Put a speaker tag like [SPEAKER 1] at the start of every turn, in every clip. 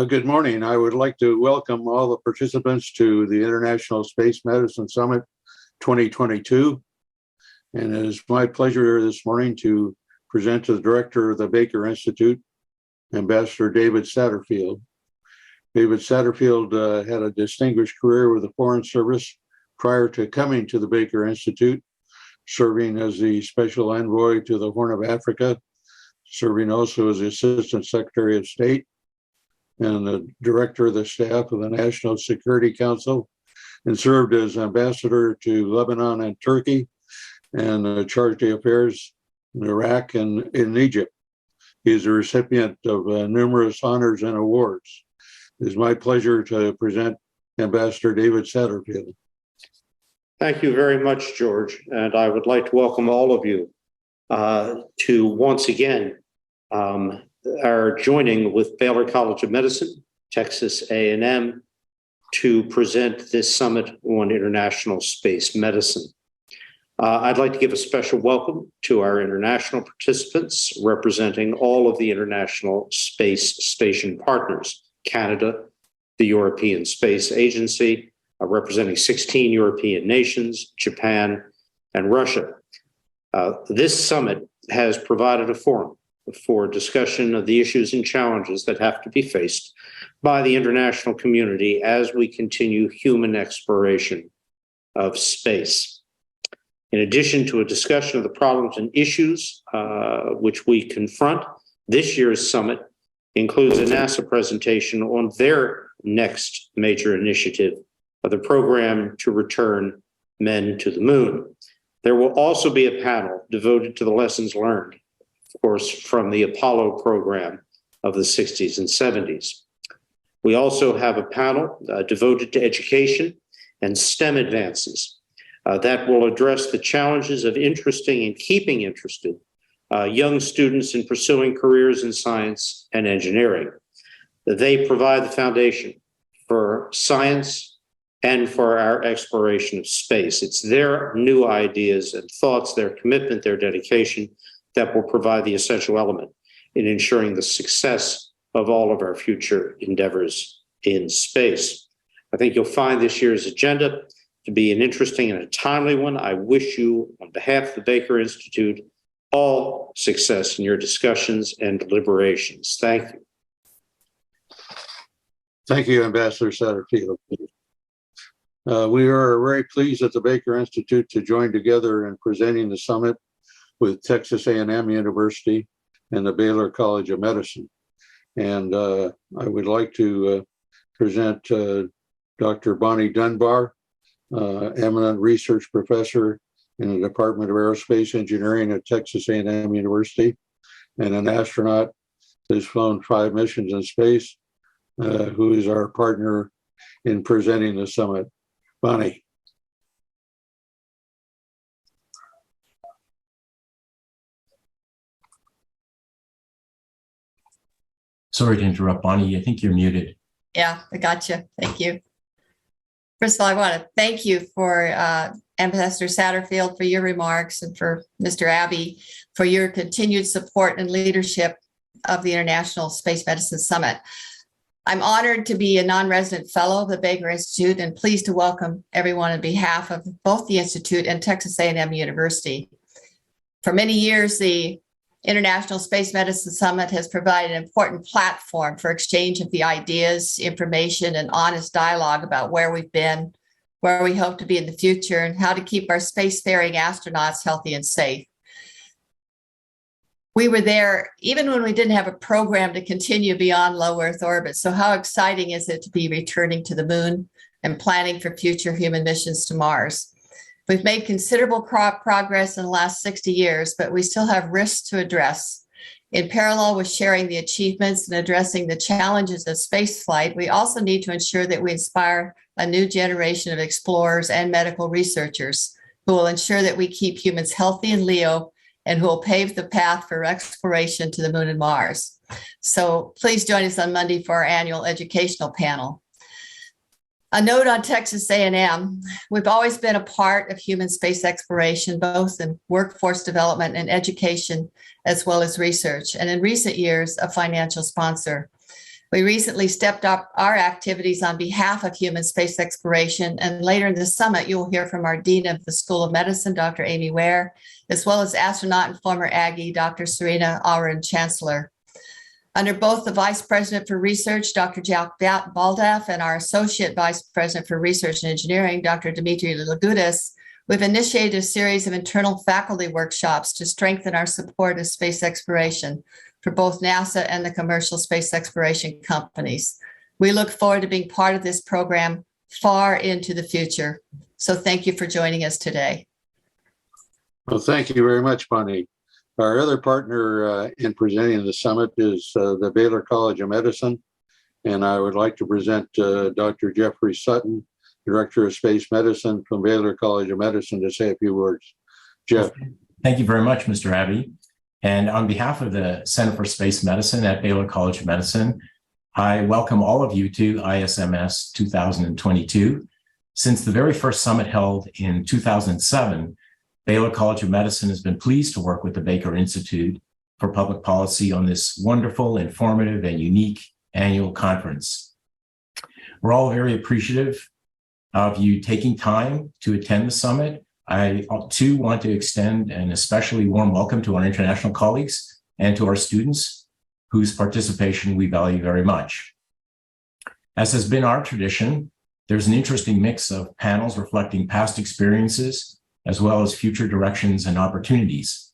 [SPEAKER 1] Good morning. I would like to welcome all the participants to the International Space Medicine Summit 2022. And it is my pleasure this morning to present to the director of the Baker Institute, Ambassador David Satterfield. David Satterfield had a distinguished career with the Foreign Service prior to coming to the Baker Institute, serving as the Special Envoy to the Horn of Africa, serving also as the Assistant Secretary of State, and the director of the staff of the National Security Council, and served as ambassador to Lebanon and Turkey, and charge d'affaires in Iraq and in Egypt. He is a recipient of numerous honors and awards. It is my pleasure to present Ambassador David Satterfield.
[SPEAKER 2] Thank you very much, George. And I would like to welcome all of you to once again are joining with Baylor College of Medicine, Texas A&M, to present this summit on international space medicine. I'd like to give a special welcome to our international participants representing all of the international space station partners: Canada, the European Space Agency, representing 16 European nations, Japan, and Russia. This summit has provided a forum for discussion of the issues and challenges that have to be faced by the international community as we continue human exploration of space. In addition to a discussion of the problems and issues which we confront, this year's summit includes a NASA presentation on their next major initiative of the program to return men to the moon. There will also be a panel devoted to the lessons learned, of course, from the Apollo program of the 60s and 70s. We also have a panel devoted to education and STEM advances that will address the challenges of interesting and keeping interested young students in pursuing careers in science and engineering. They provide the foundation for science and for our exploration of space. It's their new ideas and thoughts, their commitment, their dedication that will provide the essential element in ensuring the success of all of our future endeavors in space. I think you'll find this year's agenda to be an interesting and a timely one. I wish you, on behalf of the Baker Institute, all success in your discussions and deliberations. Thank you.
[SPEAKER 1] Thank you, Ambassador Satterfield. We are very pleased at the Baker Institute to join together in presenting the summit with Texas A&M University and the Baylor College of Medicine. And I would like to present Dr. Bonnie Dunbar, eminent research professor in the Department of Aerospace Engineering at Texas A&M University, and an astronaut that has flown 5 missions in space, who is our partner in presenting the summit. Bonnie.
[SPEAKER 3] Sorry to interrupt, Bonnie. I think you're muted.
[SPEAKER 4] Yeah, I got you. Thank you. First of all, I want to thank you for Ambassador Satterfield for your remarks, and for Mr. Abbey for your continued support and leadership of the International Space Medicine Summit. I'm honored to be a non-resident fellow of the Baker Institute and pleased to welcome everyone on behalf of both the Institute and Texas A&M University. For many years, the International Space Medicine Summit has provided an important platform for exchange of the ideas, information, and honest dialogue about where we've been, where we hope to be in the future, and how to keep our spacefaring astronauts healthy and safe. We were there even when we didn't have a program to continue beyond low Earth orbit. So how exciting is it to be returning to the moon and planning for future human missions to Mars? We've made considerable progress in the last 60 years, but we still have risks to address. In parallel with sharing the achievements and addressing the challenges of spaceflight, we also need to ensure that we inspire a new generation of explorers and medical researchers who will ensure that we keep humans healthy in LEO and who will pave the path for exploration to the moon and Mars. So please join us on Monday for our annual educational panel. A note on Texas A&M, we've always been a part of human space exploration, both in workforce development and education, as well as research, and in recent years, a financial sponsor. We recently stepped up our activities on behalf of human space exploration, and later in the summit, you will hear from our Dean of the School of Medicine, Dr. Amy Ware, as well as astronaut and former Aggie, Dr. Serena Auren Chancellor. Under both the Vice President for Research, Dr. Jack Baldaff, and our Associate Vice President for Research and Engineering, Dr. Dimitri Lagudis, we've initiated a series of internal faculty workshops to strengthen our support of space exploration for both NASA and the commercial space exploration companies. We look forward to being part of this program far into the future. So thank you for joining us today.
[SPEAKER 1] Well, thank you very much, Bonnie. Our other partner in presenting the summit is the Baylor College of Medicine. And I would like to present Dr. Jeffrey Sutton, Director of Space Medicine from Baylor College of Medicine, to say a few words. Jeff.
[SPEAKER 3] Thank you very much, Mr. Abbey. And on behalf of the Center for Space Medicine at Baylor College of Medicine, I welcome all of you to ISMS 2022. Since the very first summit held in 2007, Baylor College of Medicine has been pleased to work with the Baker Institute for Public Policy on this wonderful, informative, and unique annual conference. We're all very appreciative of you taking time to attend the summit. I too want to extend an especially warm welcome to our international colleagues and to our students whose participation we value very much. As has been our tradition, there's an interesting mix of panels reflecting past experiences as well as future directions and opportunities.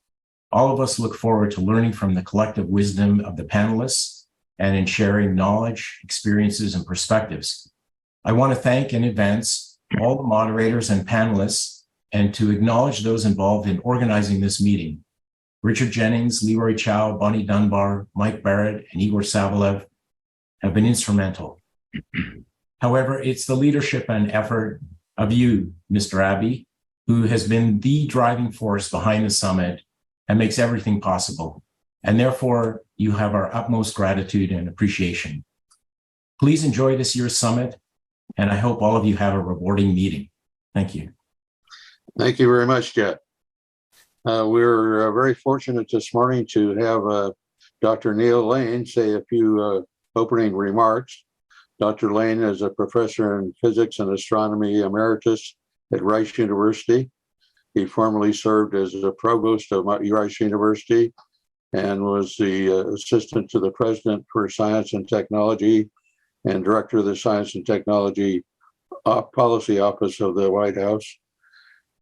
[SPEAKER 3] All of us look forward to learning from the collective wisdom of the panelists and in sharing knowledge, experiences, and perspectives. I want to thank in advance all the moderators and panelists and to acknowledge those involved in organizing this meeting. Richard Jennings, Leroy Chow, Bonnie Dunbar, Mike Barrett, and Igor Savalev have been instrumental. However, it's the leadership and effort of you, Mr. Abbey, who has been the driving force behind the summit and makes everything possible. And therefore, you have our utmost gratitude and appreciation. Please enjoy this year's summit, and I hope all of you have a rewarding meeting. Thank you.
[SPEAKER 1] Thank you very much, Jeff. We're very fortunate this morning to have Dr. Neil Lane say a few opening remarks. Dr. Lane is a professor in physics and astronomy emeritus at Rice University. He formerly served as the provost of Rice University and was the assistant to the president for science and technology and director of the Science and Technology Policy Office of the White House,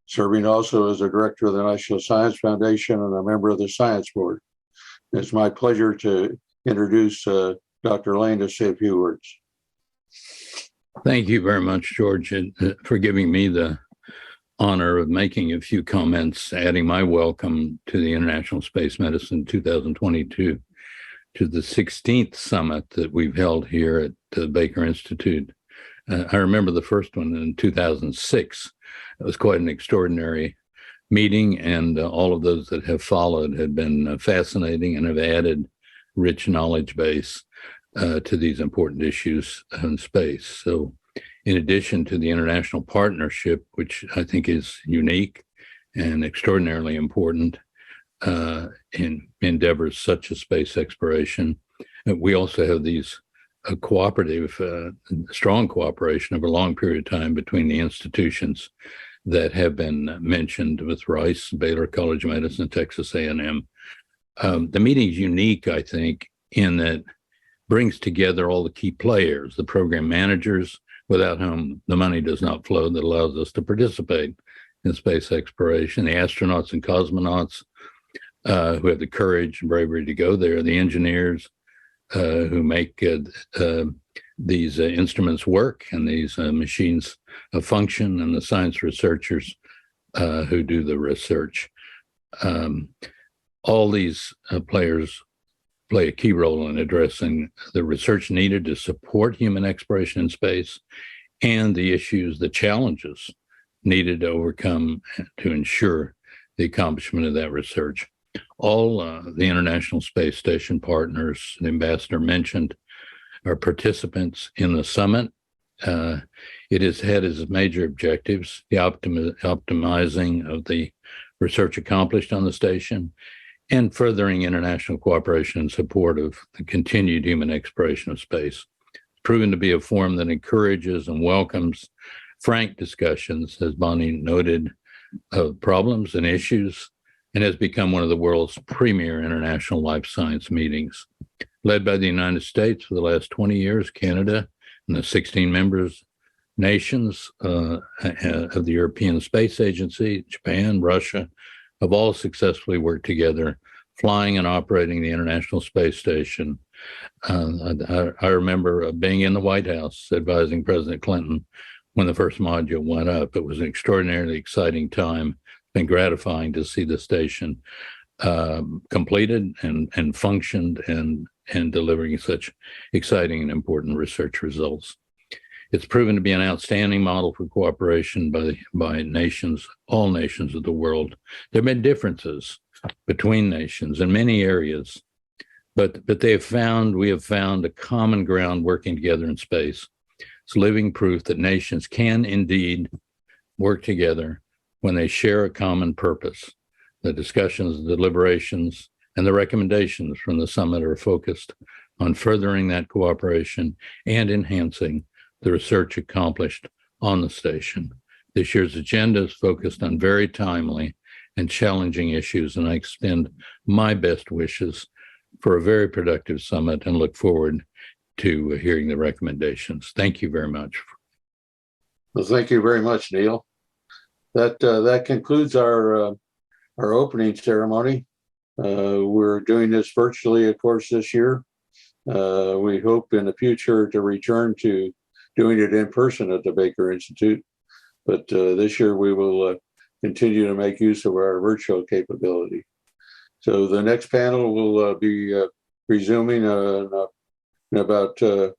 [SPEAKER 1] serving also as the director of the National Science Foundation and a member of the Science Board. It's my pleasure to introduce Dr. Lane to say a few words.
[SPEAKER 5] Thank you very much, George, for giving me the honor of making a few comments, adding my welcome to the International Space Medicine 2022 to the 16th summit that we've held here at the Baker Institute. I remember the first one in 2006. It was quite an extraordinary meeting, and all of those that have followed have been fascinating and have added rich knowledge base to these important issues in space. So in addition to the international partnership, which I think is unique and extraordinarily important in endeavors such as space exploration, we also have these strong cooperation over a long period of time between the institutions that have been mentioned with Rice, Baylor College of Medicine, Texas A&M. The meeting is unique, I think, in that brings together all the key players, the program managers, without whom the money does not flow that allows us to participate in space exploration, the astronauts and cosmonauts who have the courage and bravery to go there, the engineers who make these instruments work and these machines function, and the science researchers who do the research. All these players play a key role in addressing the research needed to support human exploration in space and the issues, the challenges needed to overcome to ensure the accomplishment of that research. All the International Space Station partners, the ambassador mentioned, are participants in the summit. It has had as major objectives the optimizing of the research accomplished on the station and furthering international cooperation in support of the continued human exploration of space. It's proven to be a forum that encourages and welcomes frank discussions, as Bonnie noted, of problems and issues, and has become one of the world's premier international life science meetings. Led by the United States for the last 20 years, Canada, and the 16 members nations of the European Space Agency, Japan, Russia, have all successfully worked together, flying and operating the International Space Station. I remember being in the White House advising President Clinton when the first module went up. It was an extraordinarily exciting time. It's been gratifying to see the station completed and functioned and delivering such exciting and important research results. It's proven to be an outstanding model for cooperation by nations, all nations of the world. There have been differences between nations in many areas, but we have found a common ground working together in space. It's living proof that nations can indeed work together when they share a common purpose. The discussions, the deliberations, and the recommendations from the summit are focused on furthering that cooperation and enhancing the research accomplished on the station. This year's agenda is focused on very timely and challenging issues, and I extend my best wishes for a very productive summit and look forward to hearing the recommendations. Thank you very much.
[SPEAKER 1] Well, thank you very much, Neil. That concludes our opening ceremony. We're doing this virtually, of course, this year. We hope in the future to return to doing it in person at the Baker Institute. But this year we will continue to make use of our virtual capability. So the next panel will be resuming in about 10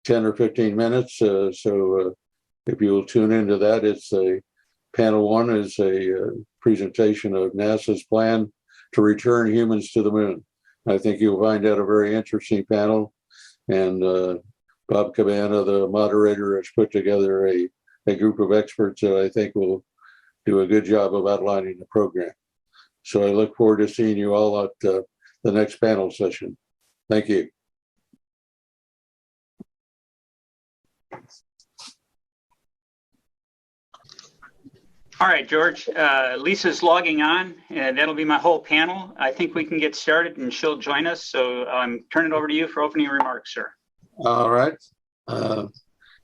[SPEAKER 1] or 15 minutes. So if you will tune into that, it's panel one is a presentation of NASA's plan to return humans to the moon. I think you'll find that a very interesting panel. And Bob Cabana, the moderator, has put together a group of experts that I think will do a good job of outlining the program. So I look forward to seeing you all at the next panel session. Thank you.
[SPEAKER 6] All right, George, Lisa's logging on, and that'll be my whole panel. I think we can get started and she'll join us. So turn it over to you for opening remarks, sir.
[SPEAKER 1] All right.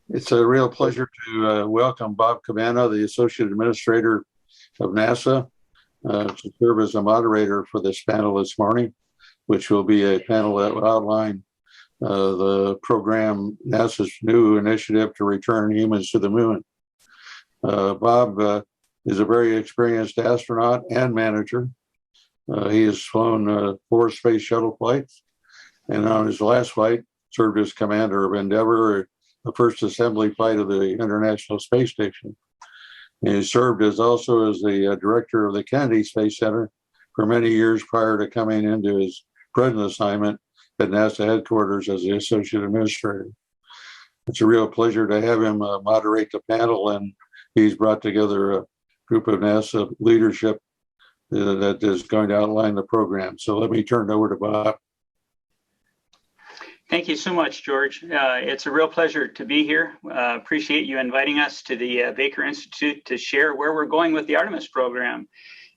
[SPEAKER 1] It's a real pleasure to welcome Bob Cabana, the Associate Administrator of NASA, to serve as a moderator for this panel this morning, which will be a panel that will outline the program, NASA's new initiative to return humans to the moon. Bob is a very experienced astronaut and manager. He has flown 4 space shuttle flights, and on his last flight, served as commander of Endeavour, the first assembly flight of the International Space Station. And he served also as the director of the Kennedy Space Center for many years prior to coming into his present assignment at NASA headquarters as the associate administrator. It's a real pleasure to have him moderate the panel, and he's brought together a group of NASA leadership that is going to outline the program. So let me turn it over to Bob.
[SPEAKER 6] Thank you so much, George. It's a real pleasure to be here. Appreciate you inviting us to the Baker Institute to share where we're going with the Artemis program.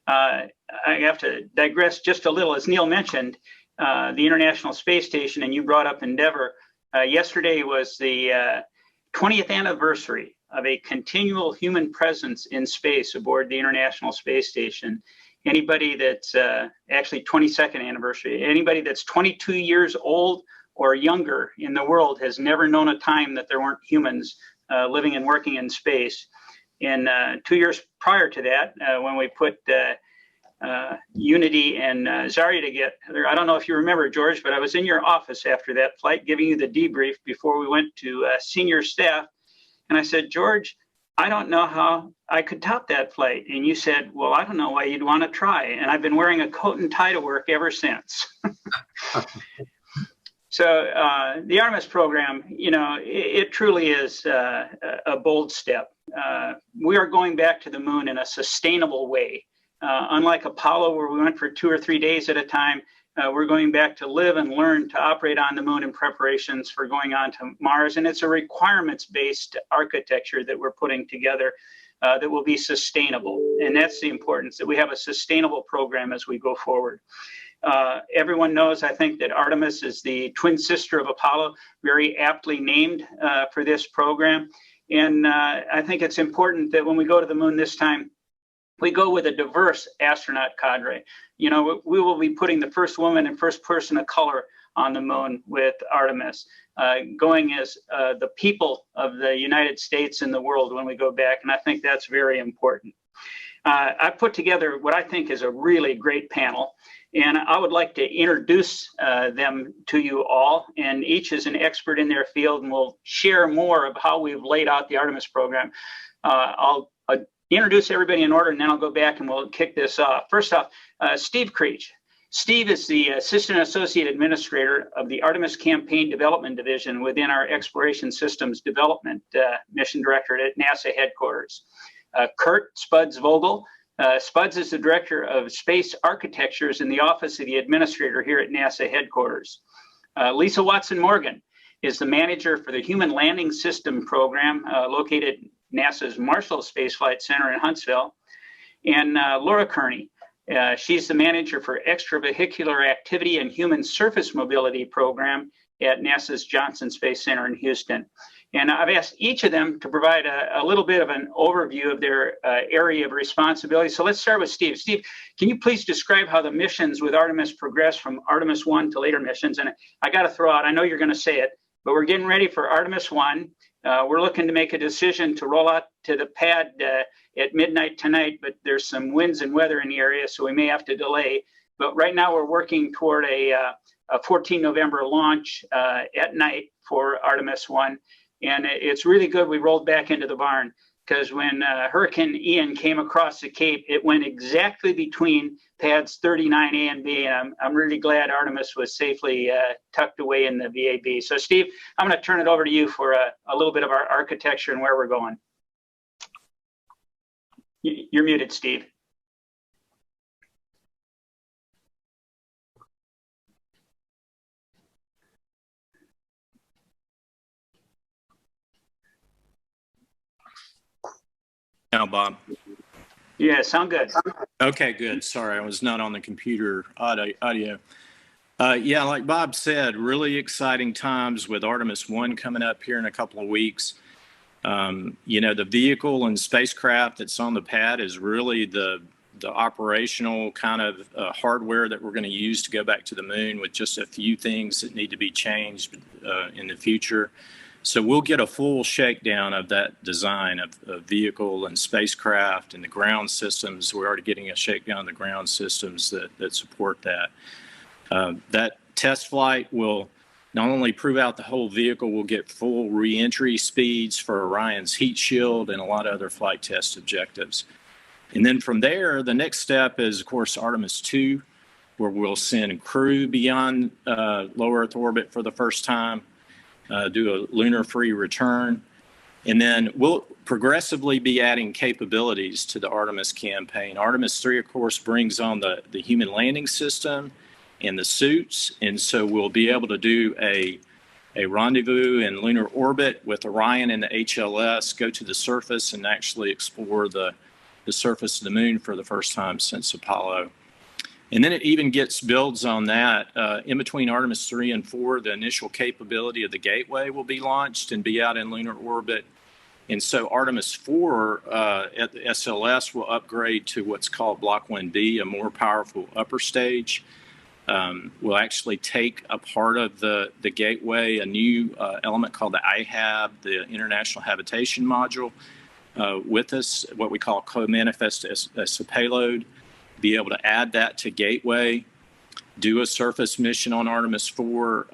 [SPEAKER 6] I have to digress just a little. As Neil mentioned, the International Space Station, and you brought up Endeavour. Yesterday was the 20th anniversary of a continual human presence in space aboard the International Space Station. Anybody that's actually 22nd anniversary, anybody that's 22 years old or younger in the world has never known a time that there weren't humans living and working in space. And 2 years prior to that, when we put Unity and Zarya together, I don't know if you remember, George, but I was in your office after that flight giving you the debrief before we went to senior staff. And I said, George, I don't know how I could top that flight. And you said, well, I don't know why you'd want to try. And I've been wearing a coat and tie to work ever since. So the Artemis program, you know, it truly is a bold step. We are going back to the moon in a sustainable way. unlike Apollo, where we went for 2 or 3 days at a time, we're going back to live and learn to operate on the moon in preparations for going on to Mars. And it's a requirements-based architecture that we're putting together that will be sustainable. And that's the importance, that we have a sustainable program as we go forward. Everyone knows, I think, that Artemis is the twin sister of Apollo, very aptly named for this program. And I think it's important that when we go to the moon this time, we go with a diverse astronaut cadre. You know, we will be putting the first woman and first person of color on the moon with Artemis, going as the people of the United States and the world when we go back. And I think that's very important. I put together what I think is a really great panel, and I would like to introduce them to you all. And each is an expert in their field and will share more of how we've laid out the Artemis program. I'll introduce everybody in order, and then I'll go back and we'll kick this off. First off, Steve Creech. Steve is the Assistant Associate Administrator of the Artemis Campaign Development Division within our Exploration Systems Development Mission Directorate at NASA headquarters. Kurt Spuds Vogel. Spuds is the Director of Space Architectures in the Office of the Administrator here at NASA headquarters. Lisa Watson Morgan is the Manager for the Human Landing System Program located at NASA's Marshall Space Flight Center in Huntsville. And Laura Kearney, she's the Manager for Extravehicular Activity and Human Surface Mobility Program at NASA's Johnson Space Center in Houston. And I've asked each of them to provide a little bit of an overview of their area of responsibility. So let's start with Steve. Steve, can you please describe how the missions with Artemis progress from Artemis 1 to later missions? And I got to throw out, I know you're going to say it, but we're getting ready for Artemis 1. We're looking to make a decision to roll out to the pad at midnight tonight, but there's some winds and weather in the area, so we may have to delay. But right now we're working toward a 14 November launch at night for Artemis 1. And it's really good we rolled back into the barn, because when Hurricane Ian came across the Cape, it went exactly between pads 39A and B. And I'm really glad Artemis was safely tucked away in the VAB. So Steve, I'm going to turn it over to you for a little bit of our architecture and where we're going. You're muted, Steve.
[SPEAKER 7] Now, Bob.
[SPEAKER 6] Yeah, sound good.
[SPEAKER 7] Okay, good. Sorry, I was not on the computer audio. Yeah, like Bob said, really exciting times with Artemis 1 coming up here in a couple of weeks. You know, the vehicle and spacecraft that's on the pad is really the operational kind of hardware that we're going to use to go back to the moon, with just a few things that need to be changed in the future. So we'll get a full shakedown of that design of vehicle and spacecraft and the ground systems. We're already getting a shakedown of the ground systems that support that. That test flight will not only prove out the whole vehicle, we'll get full re-entry speeds for Orion's heat shield and a lot of other flight test objectives. And then from there, the next step is, of course, Artemis 2, where we'll send crew beyond low Earth orbit for the first time. Do a lunar-free return, and then we'll progressively be adding capabilities to the Artemis campaign. Artemis 3, of course, brings on the human landing system and the suits, and so we'll be able to do a rendezvous in lunar orbit with Orion and the HLS, go to the surface and actually explore the surface of the moon for the first time since Apollo. And then it even builds on that. In between Artemis 3 and 4, the initial capability of the Gateway will be launched and be out in lunar orbit. And so Artemis 4 at the SLS will upgrade to what's called Block 1B, a more powerful upper stage. We'll actually take a part of the Gateway, a new element called the IHAB, the International Habitation Module, with us, what we call co-manifest as a payload. Be able to add that to Gateway, do a surface mission on Artemis 4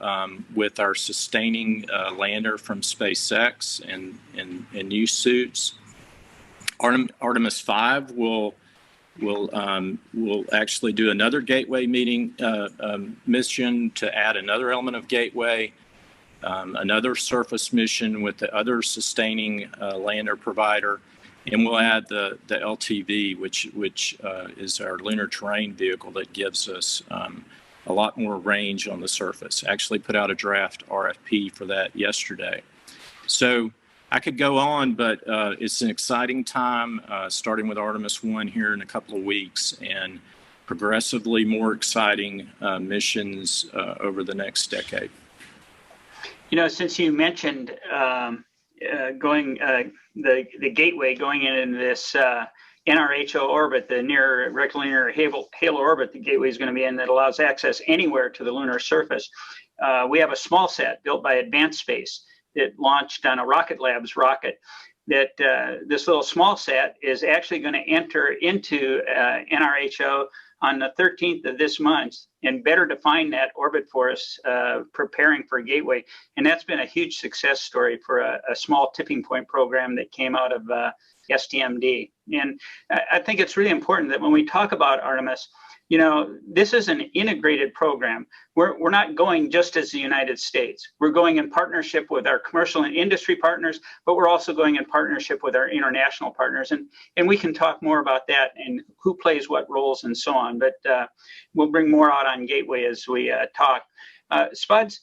[SPEAKER 7] with our sustaining lander from SpaceX and new suits. Artemis 5 will actually do another Gateway mission to add another element of Gateway, another surface mission with the other sustaining lander provider. And we'll add the LTV, which is our lunar terrain vehicle that gives us a lot more range on the surface. Actually put out a draft RFP for that yesterday. So I could go on, but it's an exciting time, starting with Artemis 1 here in a couple of weeks, and progressively more exciting missions over the next decade.
[SPEAKER 6] You know, since you mentioned the gateway going into this NRHO orbit, the near rectilinear halo orbit, the gateway is going to be in, that allows access anywhere to the lunar surface. We have a small sat built by Advanced Space that launched on a Rocket Labs rocket. That this little small sat is actually going to enter into NRHO on the 13th of this month and better define that orbit for us, preparing for a gateway. And that's been a huge success story for a small tipping point program that came out of STMD. And I think it's really important that when we talk about Artemis, you know, this is an integrated program. We're not going just as the United States. We're going in partnership with our commercial and industry partners, but we're also going in partnership with our international partners. And we can talk more about that and who plays what roles and so on. But we'll bring more out on Gateway as we talk. Spuds,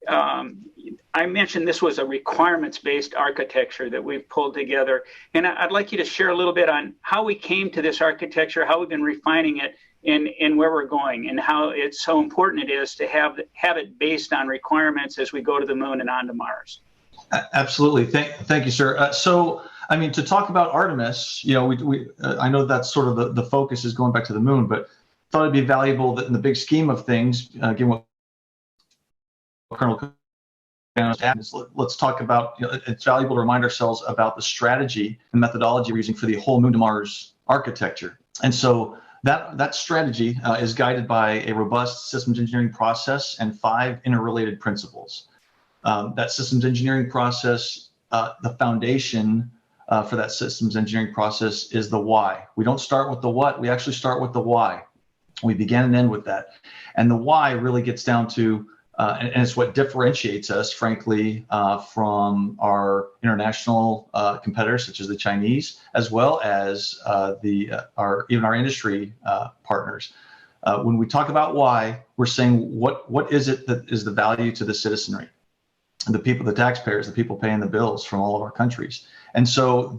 [SPEAKER 6] I mentioned this was a requirements-based architecture that we've pulled together. And I'd like you to share a little bit on how we came to this architecture, how we've been refining it, and where we're going, and how it's so important it is to have it based on requirements as we go to the moon and on to Mars.
[SPEAKER 8] Absolutely. Thank you, sir. So, I mean, to talk about Artemis, you know, I know that's sort of the focus is going back to the moon, but thought it'd be valuable that in the big scheme of things, given what Colonel let's talk about, you know, it's valuable to remind ourselves about the strategy and methodology we're using for the whole moon to Mars architecture. And so that strategy is guided by a robust systems engineering process and 5 interrelated principles. That systems engineering process, the foundation for that systems engineering process is the why. We don't start with the what, we actually start with the why. We begin and end with that. And the why really gets down to and it's what differentiates us, frankly, from our international competitors, such as the Chinese, as well as even our industry partners. When we talk about why, we're saying what is it that is the value to the citizenry, the people, the taxpayers, the people paying the bills from all of our countries. And so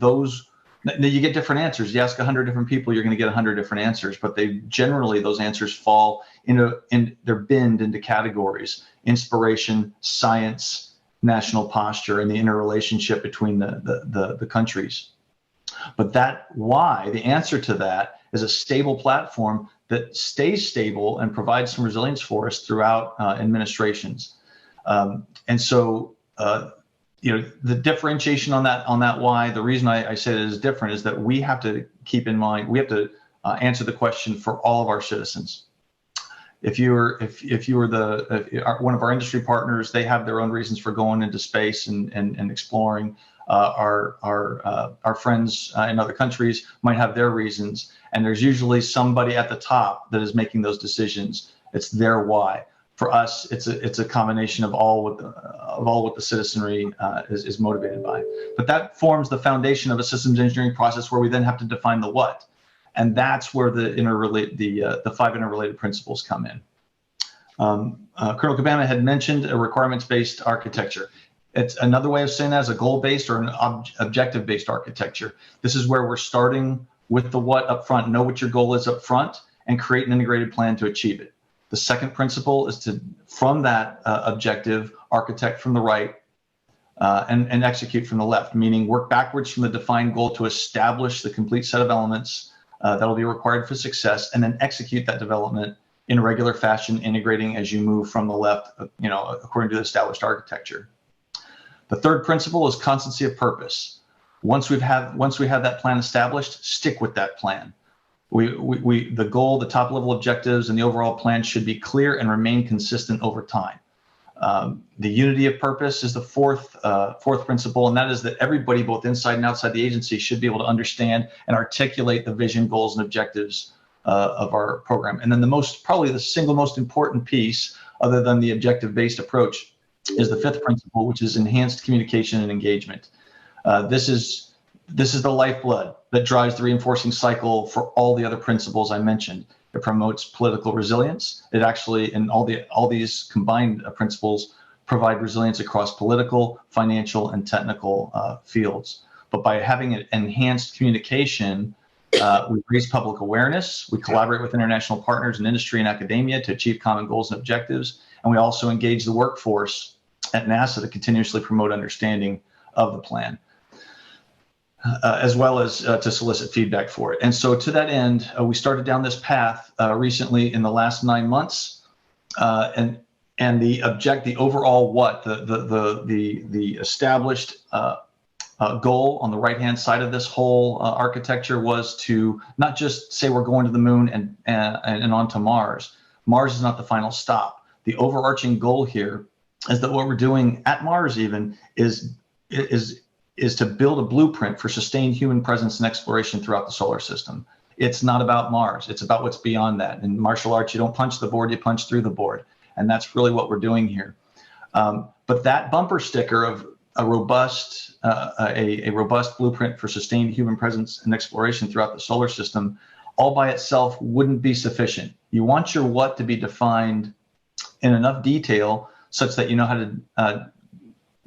[SPEAKER 8] you get different answers. You ask 100 different people, you're going to get 100 different answers, but those answers fall they're binned into categories: inspiration, science, national posture, and the interrelationship between the countries. But that why, the answer to that, is a stable platform that stays stable and provides some resilience for us throughout administrations. And so, you know, the differentiation on that why, the reason I say it is different is that we have to keep in mind, we have to answer the question for all of our citizens. If you were one of our industry partners, they have their own reasons for going into space and exploring. Our friends in other countries might have their reasons, and there's usually somebody at the top that is making those decisions. It's their why. For us, it's a combination of all what the citizenry is motivated by. But that forms the foundation of a systems engineering process where we then have to define the what, and that's where the 5 interrelated principles come in. Colonel Cabana had mentioned a requirements-based architecture. It's another way of saying that is a goal-based or an objective-based architecture. This is where we're starting with the what up front, know what your goal is up front, and create an integrated plan to achieve it. The second principle is to, from that objective, architect from the right and execute from the left, meaning work backwards from the defined goal to establish the complete set of elements that will be required for success, and then execute that development in a regular fashion, integrating as you move from the left, you know, according to the established architecture. The third principle is constancy of purpose. Once we have that plan established, stick with that plan. The goal, the top level objectives, and the overall plan should be clear and remain consistent over time. The unity of purpose is the fourth principle, and that is that everybody, both inside and outside the agency, should be able to understand and articulate the vision, goals, and objectives of our program. And then probably the single most important piece, other than the objective-based approach, is the fifth principle, which is enhanced communication and engagement. This is this is the lifeblood that drives the reinforcing cycle for all the other principles I mentioned. It promotes political resilience. It actually, and all these combined principles provide resilience across political, financial, and technical fields. But by having an enhanced communication, we raise public awareness, we collaborate with international partners in industry and academia to achieve common goals and objectives, and we also engage the workforce at NASA to continuously promote understanding of the plan, as well as to solicit feedback for it. And so to that end, we started down this path recently in the last 9 months, and the overall the established goal on the right-hand side of this whole architecture was to not just say we're going to the moon and on to Mars. Mars is not the final stop. The overarching goal here is that what we're doing at Mars even is to build a blueprint for sustained human presence and exploration throughout the solar system. It's not about Mars. It's about what's beyond that. In martial arts, you don't punch the board, you punch through the board. And that's really what we're doing here. But that bumper sticker of a robust blueprint for sustained human presence and exploration throughout the solar system all by itself wouldn't be sufficient. You want your what to be defined in enough detail such that you know how to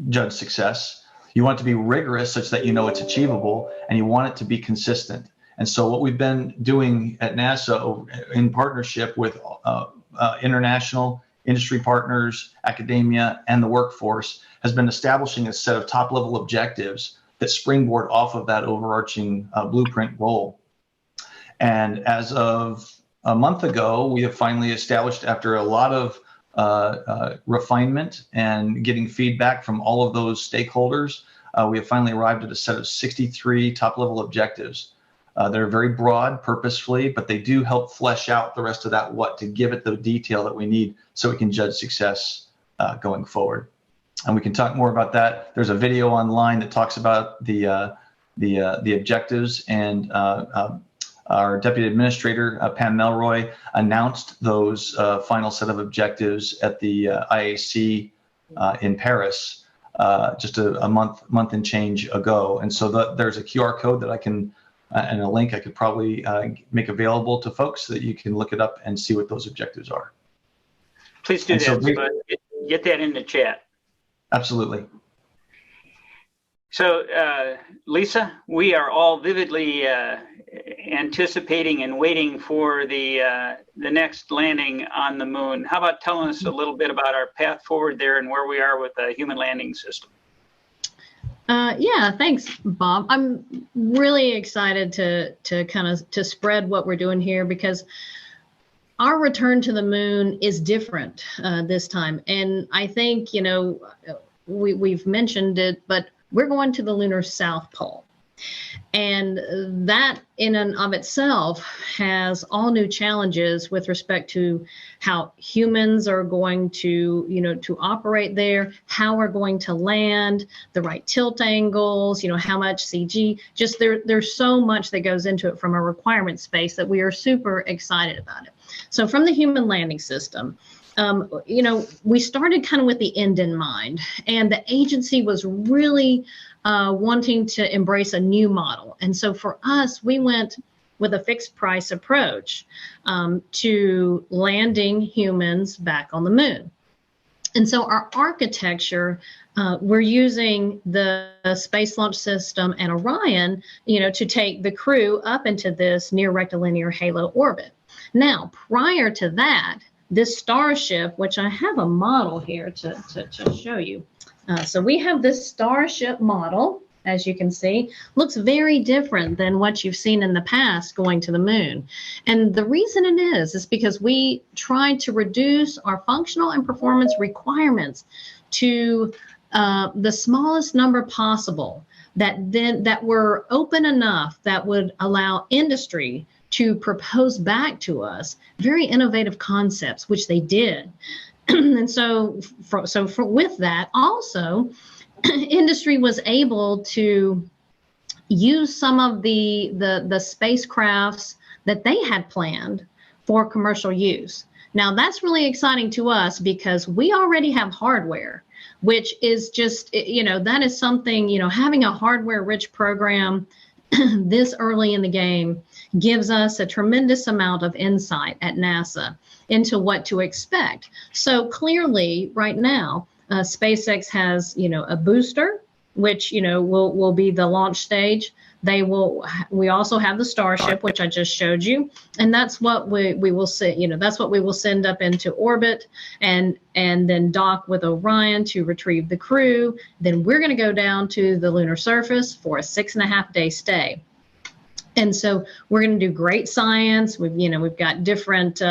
[SPEAKER 8] judge success. You want it to be rigorous such that you know it's achievable, and you want it to be consistent. And so what we've been doing at NASA in partnership with international industry partners, academia, and the workforce has been establishing a set of top-level objectives that springboard off of that overarching blueprint goal. And as of a month ago, we have finally established, after a lot of refinement and getting feedback from all of those stakeholders, we have finally arrived at a set of 63 top-level objectives. They're very broad, purposefully, but they do help flesh out the rest of that what to give it the detail that we need so we can judge success going forward. And we can talk more about that. There's a video online that talks about the objectives, and our Deputy Administrator, Pam Melroy, announced those final set of objectives at the IAC in Paris just a month and change ago. And so there's a QR code that I can, and a link I could probably make available to folks so that you can look it up and see what those objectives are.
[SPEAKER 6] Please do that. So get that in the chat.
[SPEAKER 8] Absolutely.
[SPEAKER 6] So, Lisa, we are all vividly anticipating and waiting for the next landing on the moon. How about telling us a little bit about our path forward there and where we are with the human landing system?
[SPEAKER 9] Yeah, thanks, Bob. I'm really excited to spread what we're doing here, because our return to the moon is different this time. And I think, we've mentioned it, but we're going to the lunar South Pole. And that in and of itself has all new challenges with respect to how humans are going to, to operate there, how we're going to land, the right tilt angles, how much CG, just there's so much that goes into it from a requirement space that we are super excited about it. So from the human landing system, we started kind of with the end in mind, and the agency was really wanting to embrace a new model. And so for us, we went with a fixed price approach to landing humans back on the moon. And so our architecture, we're using the Space Launch System and Orion, to take the crew up into this near rectilinear halo orbit. Now, prior to that, this Starship, which I have a model here to show you. So we have this Starship model, as you can see, looks very different than what you've seen in the past going to the moon. And the reason it is because we tried to reduce our functional and performance requirements to the smallest number possible that were open enough that would allow industry to propose back to us very innovative concepts, which they did. And so with that, also, industry was able to use some of the spacecrafts that they had planned for commercial use. Now, that's really exciting to us because we already have hardware, which is just, that is something, having a hardware-rich program this early in the game gives us a tremendous amount of insight at NASA into what to expect. So clearly, right now, SpaceX has, a booster, which, will be the launch stage. We also have the Starship, which I just showed you, and that's what we will see. That's what we will send up into orbit and then dock with Orion to retrieve the crew. Then we're going to go down to the lunar surface for a 6.5-day stay. And so we're going to do great science. We've got different,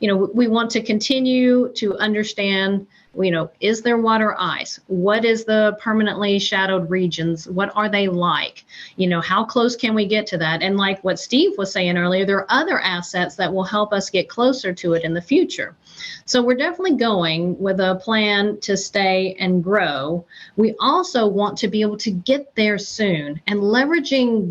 [SPEAKER 9] we want to continue to understand, is there water ice? What is the permanently shadowed regions? What are they like? How close can we get to that? And like what Steve was saying earlier, there are other assets that will help us get closer to it in the future. So we're definitely going with a plan to stay and grow. We also want to be able to get there soon and leveraging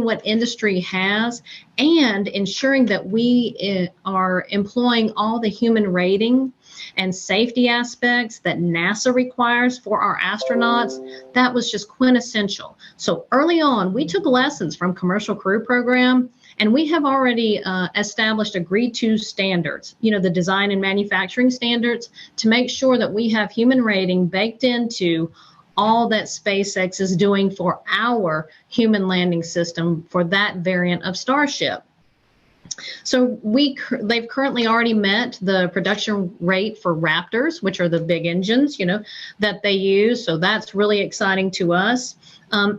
[SPEAKER 9] what industry has and ensuring that we are employing all the human rating and safety aspects that NASA requires for our astronauts. That was just quintessential. So early on, we took lessons from Commercial Crew Program, and we have already established agreed to standards, the design and manufacturing standards, to make sure that we have human rating baked into all that SpaceX is doing for our human landing system for that variant of Starship. So they've currently already met the production rate for Raptors, which are the big engines, that they use. So that's really exciting to us.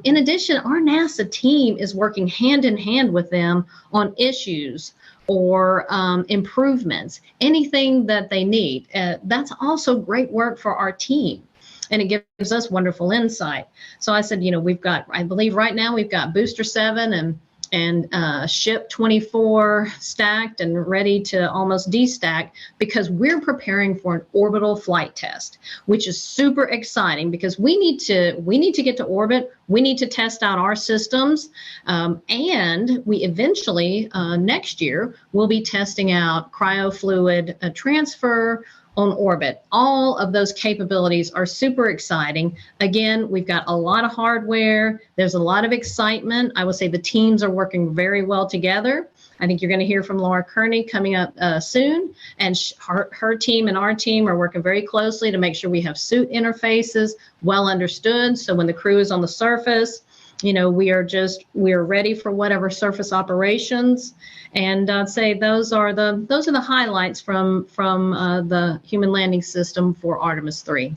[SPEAKER 9] In addition, our NASA team is working hand in hand with them on issues or improvements, anything that they need. That's also great work for our team. And it gives us wonderful insight. So I said, I believe right now we've got Booster 7 and Ship 24 stacked and ready to almost destack, because we're preparing for an orbital flight test, which is super exciting because we need to get to orbit. We need to test out our systems, and we eventually next year will be testing out cryofluid transfer on orbit. All of those capabilities are super exciting. Again, we've got a lot of hardware. There's a lot of excitement. I would say the teams are working very well together. I think you're going to hear from Laura Kearney coming up soon, and her team and our team are working very closely to make sure we have suit interfaces well understood. So when the crew is on the surface, we are ready for whatever surface operations. And I'd say those are the highlights from the human landing system for Artemis 3.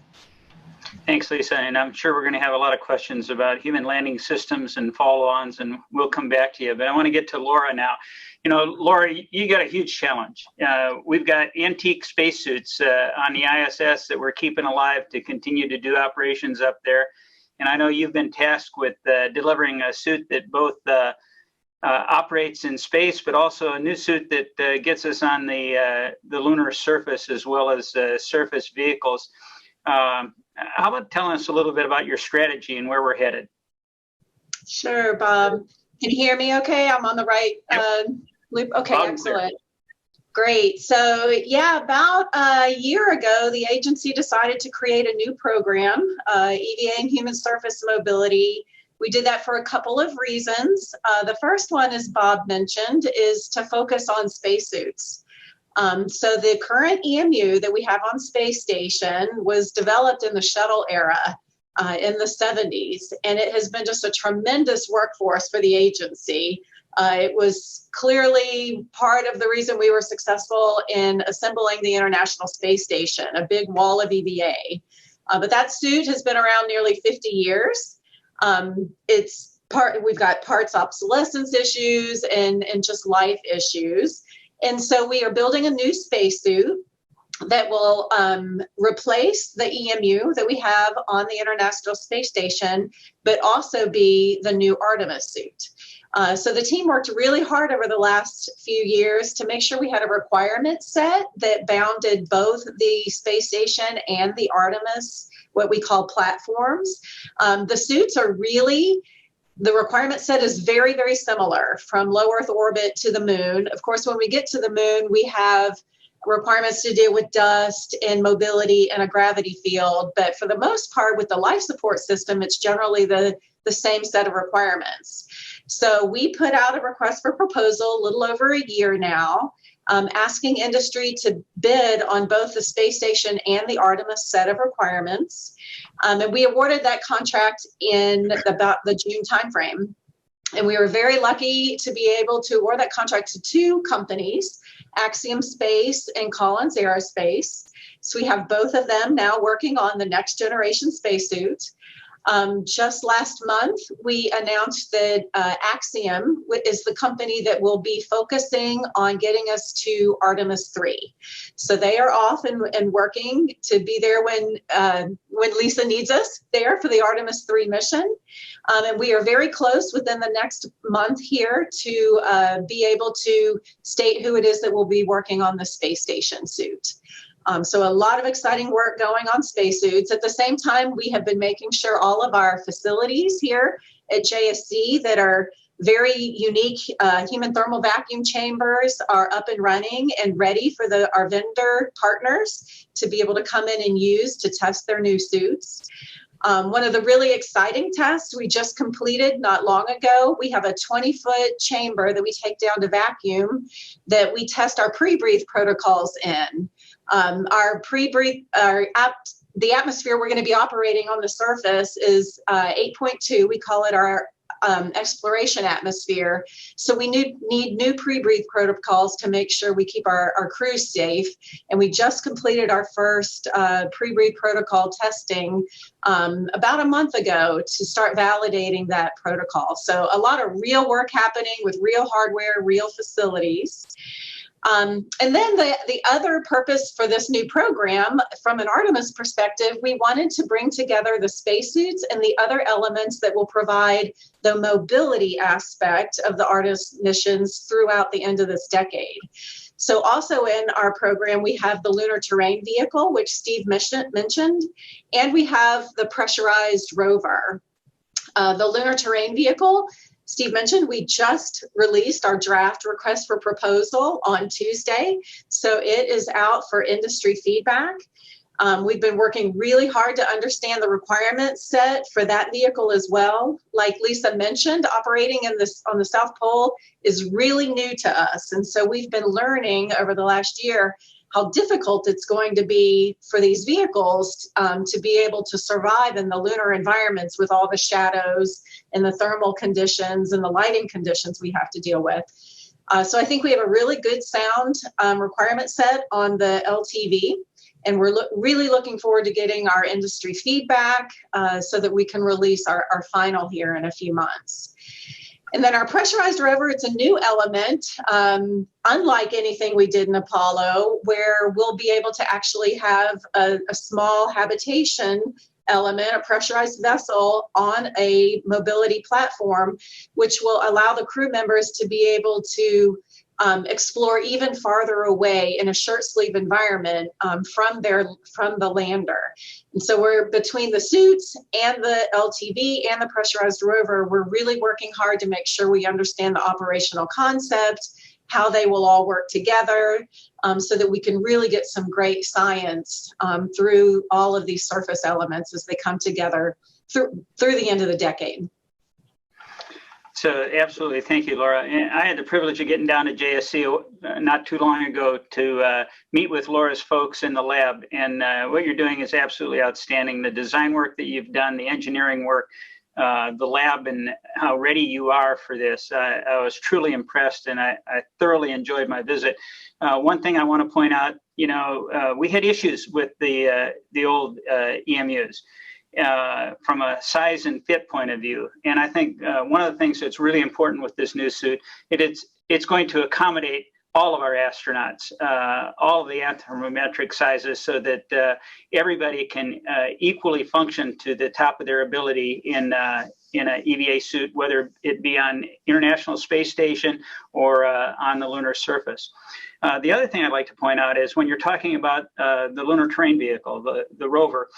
[SPEAKER 6] Thanks, Lisa. And I'm sure we're going to have a lot of questions about human landing systems and follow-ons, and we'll come back to you. But I want to get to Laura now. Laura, you got a huge challenge. We've got antique spacesuits on the ISS that we're keeping alive to continue to do operations up there. And I know you've been tasked with delivering a suit that both operates in space, but also a new suit that gets us on the lunar surface as well as surface vehicles. How about telling us a little bit about your strategy and where we're headed?
[SPEAKER 10] Sure, Bob. Can you hear me okay? I'm on the right loop. Okay, excellent. Great. So yeah, about a year ago, the agency decided to create a new program, EVA and Human Surface Mobility. We did that for a couple of reasons. The first one, as Bob mentioned, is to focus on spacesuits. So the current EMU that we have on Space Station was developed in the shuttle era in the 70s, and it has been just a tremendous workforce for the agency. It was clearly part of the reason we were successful in assembling the International Space Station, a big wall of EVA. But that suit has been around nearly 50 years. We've got parts obsolescence issues and just life issues. And so we are building a new spacesuit that will replace the EMU that we have on the International Space Station, but also be the new Artemis suit. So the team worked really hard over the last few years to make sure we had a requirement set that bounded both the space station and the Artemis, what we call platforms. The suits are really, the requirement set is very, very similar from low Earth orbit to the moon. Of course, when we get to the moon, we have requirements to deal with dust and mobility and a gravity field. But for the most part, with the life support system, it's generally the same set of requirements. So we put out a request for proposal a little over a year now, asking industry to bid on both the space station and the Artemis set of requirements. And we awarded that contract in about the June timeframe. And we were very lucky to be able to award that contract to two companies, Axiom Space and Collins Aerospace. So we have both of them now working on the next generation spacesuit. Just last month, we announced that Axiom is the company that will be focusing on getting us to Artemis 3. So they are off and working to be there when Lisa needs us there for the Artemis 3 mission. And we are very close within the next month here to be able to state who it is that will be working on the space station suit. So a lot of exciting work going on spacesuits. At the same time, we have been making sure all of our facilities here at JSC that are very unique human thermal vacuum chambers are up and running and ready for our vendor partners to be able to come in and use to test their new suits. One of the really exciting tests we just completed not long ago, we have a 20-foot chamber that we take down to vacuum that we test our pre-breathe protocols in. Our pre-breathe, the atmosphere we're going to be operating on the surface is 8.2. We call it our exploration atmosphere. So we need new pre-breathe protocols to make sure we keep our crews safe. And we just completed our first pre-breathe protocol testing about a month ago to start validating that protocol. So a lot of real work happening with real hardware, real facilities. And then the other purpose for this new program, from an Artemis perspective, we wanted to bring together the spacesuits and the other elements that will provide the mobility aspect of the Artemis missions throughout the end of this decade. So also in our program, we have the Lunar Terrain Vehicle, which Steve mentioned, and we have the pressurized rover. The Lunar Terrain Vehicle, Steve mentioned, we just released our draft request for proposal on Tuesday. So it is out for industry feedback. We've been working really hard to understand the requirement set for that vehicle as well. Like Lisa mentioned, operating on the South Pole is really new to us. And so we've been learning over the last year how difficult it's going to be for these vehicles to be able to survive in the lunar environments with all the shadows and the thermal conditions and the lighting conditions we have to deal with. So I think we have a really good sound requirement set on the LTV, and we're really looking forward to getting our industry feedback so that we can release our final here in a few months. And then our pressurized rover, it's a new element, unlike anything we did in Apollo, where we'll be able to actually have a small habitation element, a pressurized vessel on a mobility platform, which will allow the crew members to be able to explore even farther away in a shirt sleeve environment from the lander. And so we're between the suits and the LTV and the pressurized rover, we're really working hard to make sure we understand the operational concept, how they will all work together, so that we can really get some great science through all of these surface elements as they come together through the end of the decade.
[SPEAKER 6] So absolutely, thank you, Laura. And I had the privilege of getting down to JSC not too long ago to meet with Laura's folks in the lab. And what you're doing is absolutely outstanding. The design work that you've done, the engineering work, the lab, and how ready you are for this. I was truly impressed, and I thoroughly enjoyed my visit. One thing I want to point out, we had issues with the old EMUs. From a size and fit point of view. And I think one of the things that's really important with this new suit, it's going to accommodate all of our astronauts, all of the anthropometric sizes, so that everybody can equally function to the top of their ability in an EVA suit, whether it be on International Space Station or on the lunar surface. The other thing I'd like to point out is when you're talking about the Lunar Terrain Vehicle, the rover,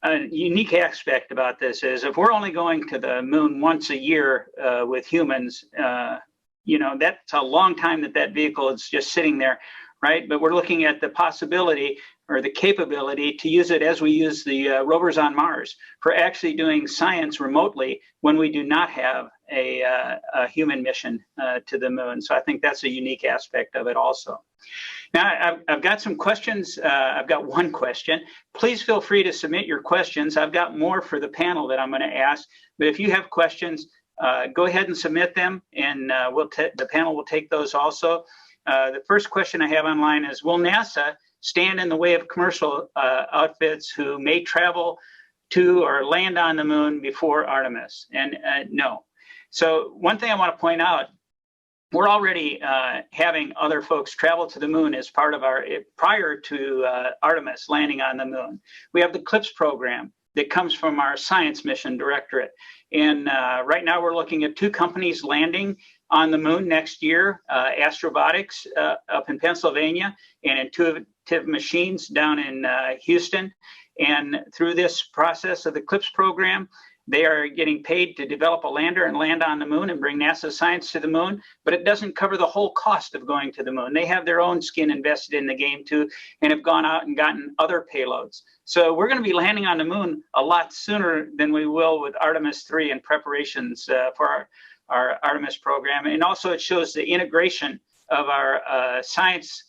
[SPEAKER 6] a unique aspect about this is if we're only going to the moon once a year with humans, that's a long time that vehicle is just sitting there right? But we're looking at the possibility or the capability to use it as we use the rovers on Mars for actually doing science remotely when we do not have a human mission to the moon. So I think that's a unique aspect of it also. Now, I've got some questions. I've got one question. Please feel free to submit your questions. I've got more for the panel that I'm going to ask, but if you have questions, go ahead and submit them, and the panel will take those also. The first question I have online is, will NASA stand in the way of commercial outfits who may travel to or land on the moon before Artemis? And no. So one thing I want to point out, we're already having other folks travel to the moon as part of prior to Artemis landing on the moon. We have the CLIPS program that comes from our Science Mission Directorate. And right now we're looking at 2 companies landing on the moon next year, Astrobotics up in Pennsylvania and Intuitive Machines down in Houston. And through this process of the CLIPS program, they are getting paid to develop a lander and land on the moon and bring NASA science to the moon, but it doesn't cover the whole cost of going to the moon. They have their own skin invested in the game too, and have gone out and gotten other payloads. So we're going to be landing on the moon a lot sooner than we will with Artemis 3 and preparations for our Artemis program. And also it shows the integration of our Science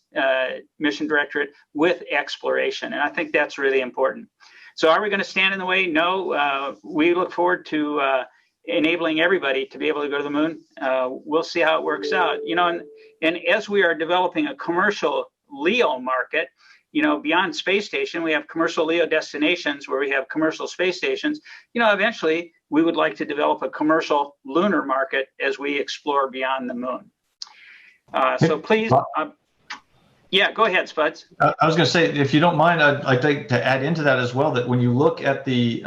[SPEAKER 6] Mission Directorate with exploration. And I think that's really important. So are we going to stand in the way? No. We look forward to enabling everybody to be able to go to the moon. We'll see how it works out. You know, and as we are developing a commercial LEO market, you know, beyond space station, we have commercial LEO destinations where we have commercial space stations. You know, eventually we would like to develop a commercial lunar market as we explore beyond the moon. So please, yeah, go ahead, Spuds.
[SPEAKER 8] I was going to say, if you don't mind, I'd like to add into that as well, that when you look at the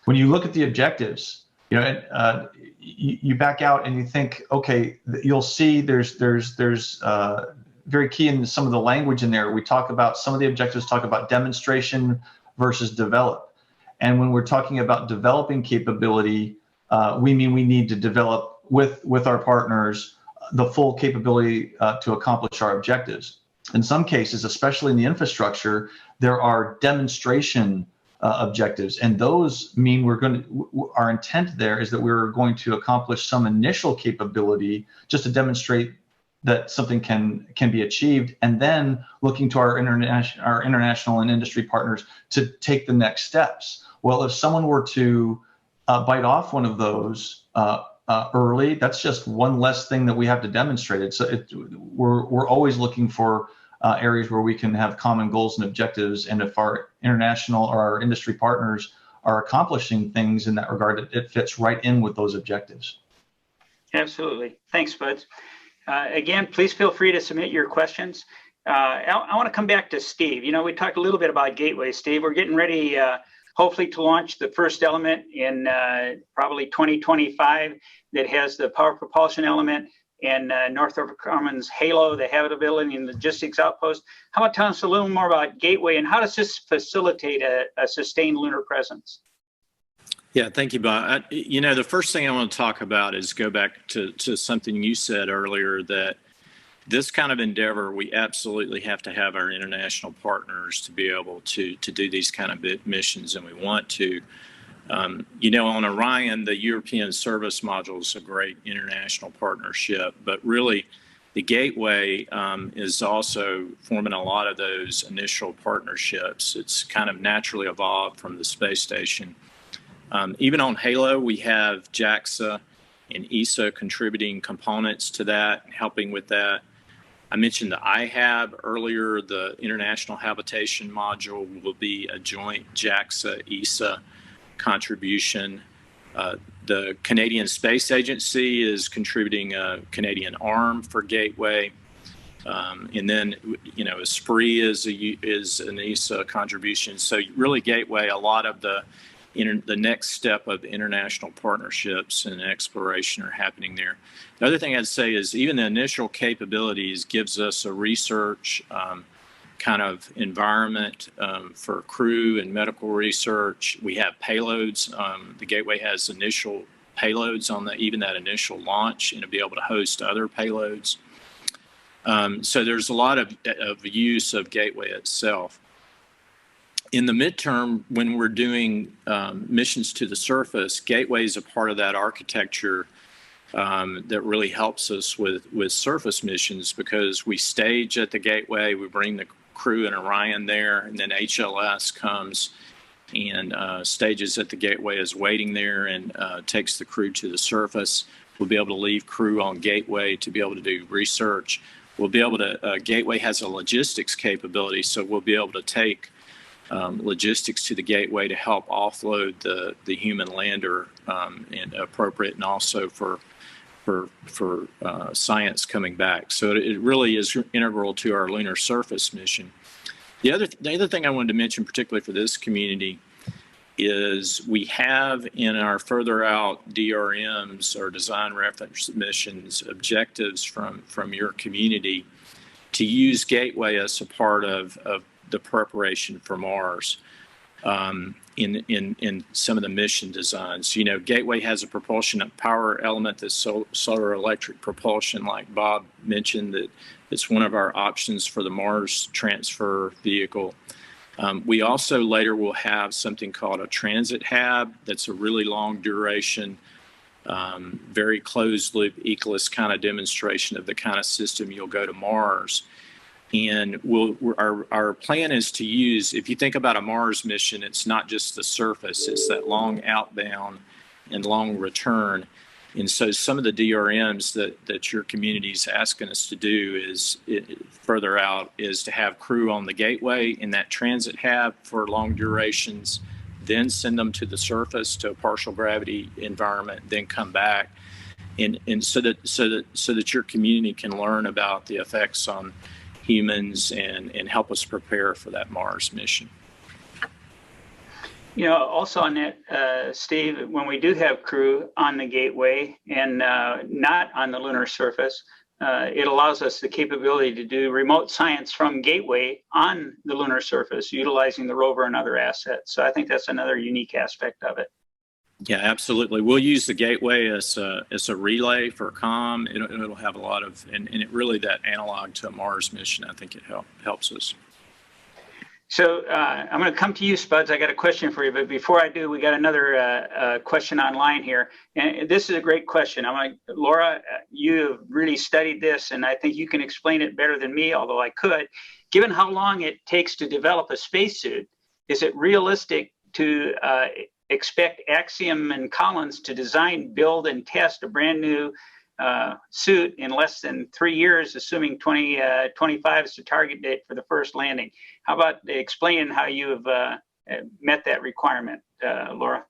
[SPEAKER 8] objectives, you know, you back out and you think, okay, you'll see there's very key in some of the language in there. We talk about some of the objectives talk about demonstration versus develop. And when we're talking about developing capability, we mean we need to develop with our partners the full capability to accomplish our objectives. In some cases, especially in the infrastructure, there are demonstration objectives, and those mean our intent there is that we're going to accomplish some initial capability just to demonstrate that something can be achieved, and then looking to our international and industry partners to take the next steps. Well, if someone were to bite off one of those early, that's just one less thing that we have to demonstrate. We're always looking for areas where we can have common goals and objectives, and if our international or our industry partners are accomplishing things in that regard, it fits right in with those objectives.
[SPEAKER 6] Absolutely. Thanks, Spuds. Again, please feel free to submit your questions. I want to come back to Steve. You know, we talked a little bit about Gateway, Steve. We're getting ready, hopefully, to launch the first element in probably 2025 that has the power propulsion element and Northrop Grumman's HALO, the Habitability and Logistics Outpost. How about telling us a little more about Gateway and how does this facilitate a sustained lunar presence?
[SPEAKER 7] Yeah, thank you, Bob. You know, the first thing I want to talk about is go back to something you said earlier, that this kind of endeavor, we absolutely have to have our international partners to be able to do these kind of missions, and we want to. You know, on Orion, the European Service Module is a great international partnership, but really the Gateway is also forming a lot of those initial partnerships. It's kind of naturally evolved from the space station. Even on HALO, we have JAXA and ESA contributing components to that, helping with that. I mentioned the IHAB earlier. The International Habitation Module will be a joint JAXA-ESA contribution. The Canadian Space Agency is contributing a Canadian arm for Gateway. And then, you know, Esprit is an ESA contribution. So really Gateway, a lot of the next step of international partnerships and exploration are happening there. The other thing I'd say is even the initial capabilities gives us a research kind of environment for crew and medical research. We have payloads. The Gateway has initial payloads on even that initial launch, and to be able to host other payloads. So there's a lot of use of Gateway itself. In the midterm, when we're doing missions to the surface, Gateway is a part of that architecture that really helps us with surface missions, because we stage at the Gateway, we bring the crew and Orion there, and then HLS comes and stages at the Gateway, is waiting there and takes the crew to the surface. We'll be able to leave crew on Gateway to be able to do research. We'll be able to, Gateway has a logistics capability, so we'll be able to take logistics to the Gateway to help offload the human lander and appropriate, and also for science coming back. So it really is integral to our lunar surface mission. The other thing I wanted to mention, particularly for this community, is we have in our further out DRMs, or design reference missions, objectives from your community to use Gateway as a part of the preparation for Mars in some of the mission designs. You know, Gateway has a propulsion power element that's solar electric propulsion, like Bob mentioned, that it's one of our options for the Mars transfer vehicle. We also later will have something called a transit hab. That's a really long duration, very closed loop ECLS kind of demonstration of the kind of system you'll go to Mars. And our plan is to use, if you think about a Mars mission, it's not just the surface, it's that long outbound and long return. And so some of the DRMs that your community is asking us to do is further out is to have crew on the Gateway in that transit hab for long durations, then send them to the surface to a partial gravity environment, then come back, and so that your community can learn about the effects on humans and help us prepare for that Mars mission.
[SPEAKER 6] You know, also on that, Steve, when we do have crew on the Gateway and not on the lunar surface, it allows us the capability to do remote science from Gateway on the lunar surface, utilizing the rover and other assets. So I think that's another unique aspect of it.
[SPEAKER 7] Yeah, absolutely. We'll use the Gateway as a relay for comm. It'll have a lot of, and it really, that analog to a Mars mission, I think it helps us.
[SPEAKER 6] So I'm going to come to you, Spuds. I got a question for you, but before I do, we got another question online here, and this is a great question. I'm like, Laura, you have really studied this, and I think you can explain it better than me, although I could. Given how long it takes to develop a spacesuit, is it realistic to expect Axiom and Collins to design, build, and test a brand new suit in less than 3 years, assuming 2025 is the target date for the first landing? How about explaining how you have met that requirement, Laura?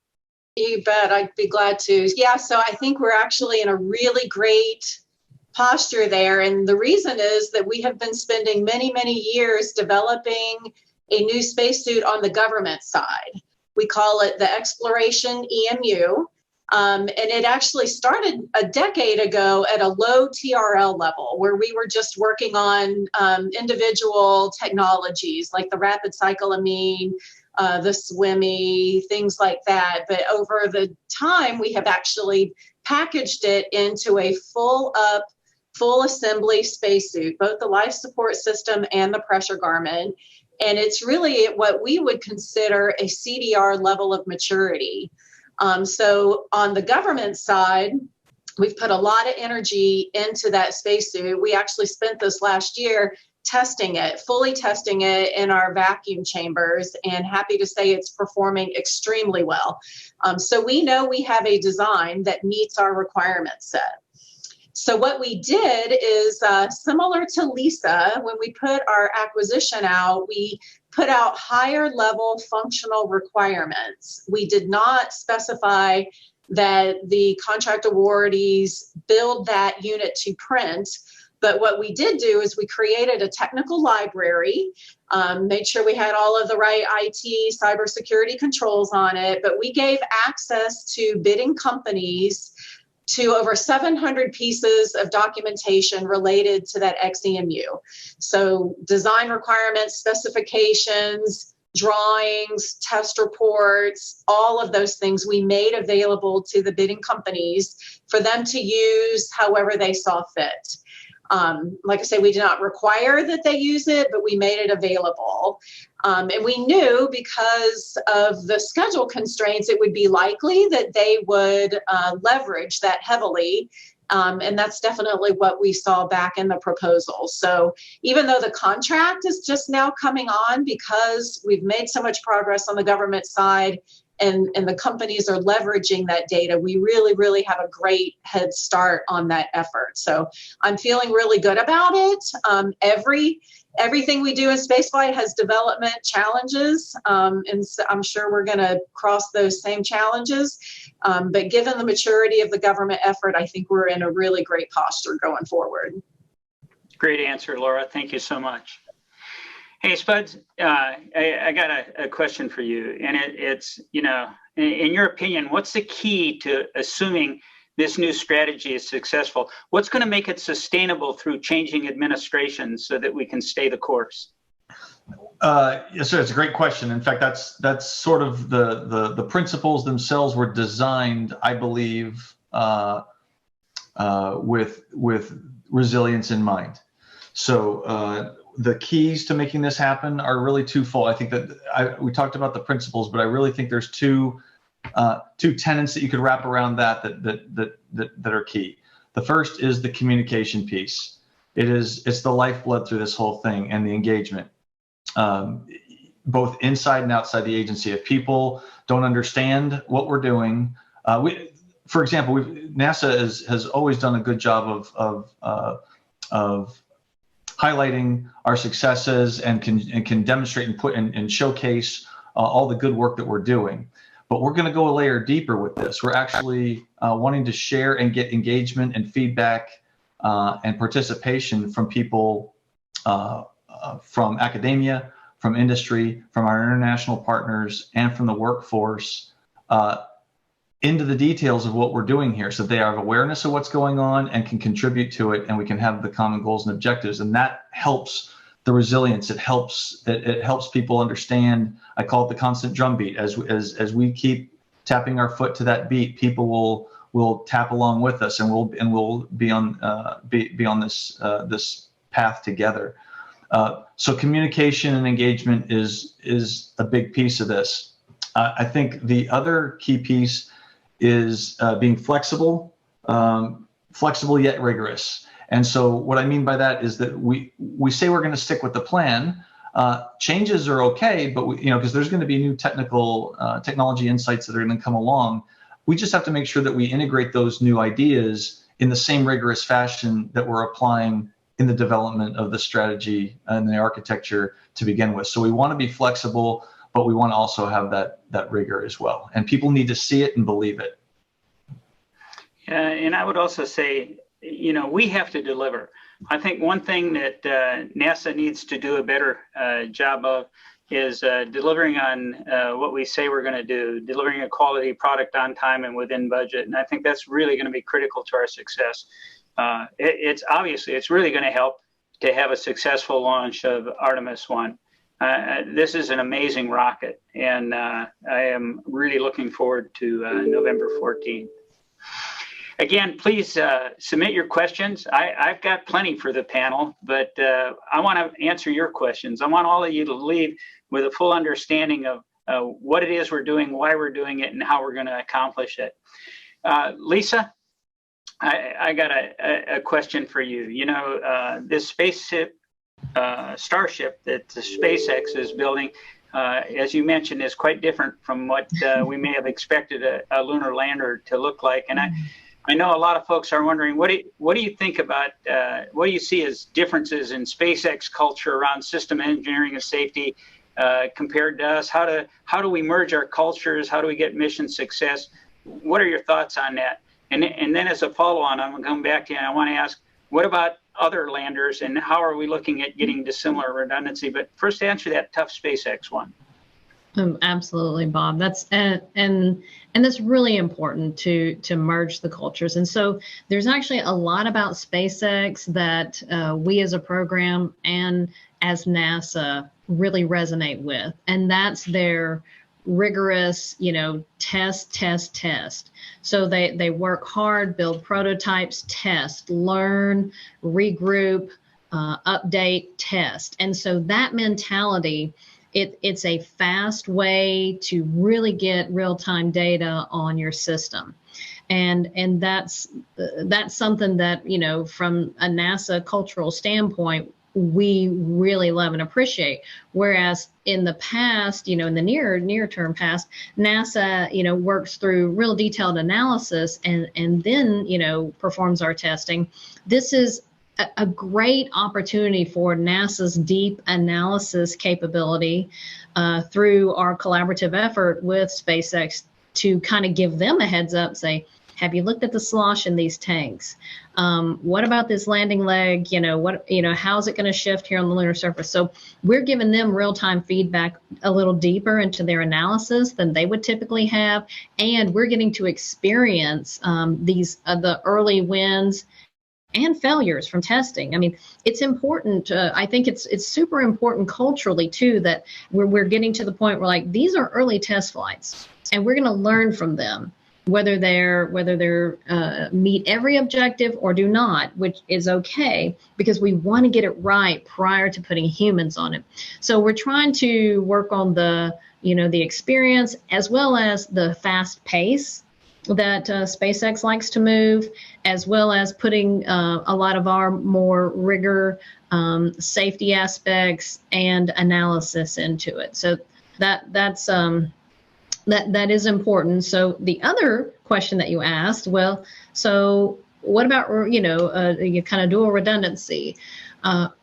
[SPEAKER 10] You bet. I'd be glad to. Yeah, so I think we're actually in a really great posture there. And the reason is that we have been spending many, many years developing a new spacesuit on the government side. We call it the Exploration EMU. And it actually started a decade ago at a low TRL level, where we were just working on individual technologies like the rapid cycloamine, the SWIMMY, things like that. But over the time, we have actually packaged it into a full assembly spacesuit, both the life support system and the pressure garment. And it's really what we would consider a CDR level of maturity. So on the government side, we've put a lot of energy into that spacesuit. We actually spent this last year fully testing it in our vacuum chambers, and happy to say it's performing extremely well. So we know we have a design that meets our requirement set. So what we did is similar to Lisa, when we put our acquisition out, we put out higher level functional requirements. We did not specify that the contract awardees build that unit to print. But what we did do is we created a technical library, made sure we had all of the right IT, cybersecurity controls on it, but we gave access to bidding companies to over 700 pieces of documentation related to that XEMU. So design requirements, specifications, drawings, test reports, all of those things we made available to the bidding companies for them to use however they saw fit. Like I say, we did not require that they use it, but we made it available. And we knew because of the schedule constraints, it would be likely that they would leverage that heavily. And that's definitely what we saw back in the proposal. So even though the contract is just now coming on because we've made so much progress on the government side and the companies are leveraging that data, we really, really have a great head start on that effort. So I'm feeling really good about it. Everything we do in spaceflight has development challenges, and so I'm sure we're going to cross those same challenges. But given the maturity of the government effort, I think we're in a really great posture going forward.
[SPEAKER 6] Great answer, Laura. Thank you so much. Hey, Spuds, I got a question for you, and it's, you know, in your opinion, what's the key to assuming this new strategy is successful? What's going to make it sustainable through changing administrations so that we can stay the course?
[SPEAKER 8] Yes, sir. It's a great question. In fact, that's sort of the principles themselves were designed, I believe, with resilience in mind. So the keys to making this happen are really twofold. I think that we talked about the principles, but I really think there's two tenets that you could wrap around that are key. The first is the communication piece. It's the lifeblood through this whole thing, and the engagement, both inside and outside the agency. If people don't understand what we're doing, for example, NASA has always done a good job of highlighting our successes and can demonstrate and put and showcase all the good work that we're doing. But we're going to go a layer deeper with this. We're actually wanting to share and get engagement and feedback and participation from people from academia, from industry, from our international partners, and from the workforce into the details of what we're doing here, so they have awareness of what's going on and can contribute to it, and we can have the common goals and objectives. And that helps the resilience. It helps people understand. I call it the constant drumbeat. As we keep tapping our foot to that beat, people will tap along with us, and we'll be on this path together. So communication and engagement is a big piece of this. I think the other key piece is being flexible yet rigorous. And so what I mean by that is that we say we're going to stick with the plan. Changes are okay, but because there's going to be new technology insights that are going to come along. We just have to make sure that we integrate those new ideas in the same rigorous fashion that we're applying in the development of the strategy and the architecture to begin with. So we want to be flexible, but we want to also have that rigor as well. And people need to see it and believe it.
[SPEAKER 6] And I would also say, we have to deliver. I think one thing that NASA needs to do a better job of is delivering on what we say we're going to do, delivering a quality product on time and within budget. And I think that's really going to be critical to our success. It's really going to help to have a successful launch of Artemis 1. This is an amazing rocket, and I am really looking forward to November 14th. Again, please submit your questions. I've got plenty for the panel, but I want to answer your questions. I want all of you to leave with a full understanding of what it is we're doing, why we're doing it, and how we're going to accomplish it. Lisa, I got a question for you. This spaceship, Starship that the SpaceX is building, as you mentioned, is quite different from what we may have expected a lunar lander to look like. And I know a lot of folks are wondering, what do you think about, what do you see as differences in SpaceX culture around system engineering and safety compared to us? How do we merge our cultures? How do we get mission success? What are your thoughts on that? And then as a follow-on, I'm going to come back to you, and I want to ask, what about other landers, and how are we looking at getting to similar redundancy? But first, answer that tough SpaceX one.
[SPEAKER 9] Absolutely, Bob. And that's really important to merge the cultures. And so there's actually a lot about SpaceX that we as a program and as NASA really resonate with, and that's their rigorous, test. So they work hard, build prototypes, test, learn, regroup, update, test. And so that mentality, it's a fast way to really get real-time data on your system. And that's something that, from a NASA cultural standpoint, we really love and appreciate. Whereas in the past, in the near term past, NASA, works through real detailed analysis and then, performs our testing. This is a great opportunity for NASA's deep analysis capability through our collaborative effort with SpaceX to kind of give them a heads up, say, have you looked at the slosh in these tanks? What about this landing leg? How's it going to shift here on the lunar surface? So we're giving them real-time feedback a little deeper into their analysis than they would typically have. And we're getting to experience the early wins and failures from testing. I mean, it's important. I think it's super important culturally too, that we're getting to the point where these are early test flights and we're going to learn from them, whether they're meet every objective or do not, which is okay, because we want to get it right prior to putting humans on it. So we're trying to work on the experience as well as the fast pace that SpaceX likes to move, as well as putting a lot of our more rigor, safety aspects and analysis into it. So that is important. So the other question that you asked, well, so what about, you kind of dual redundancy?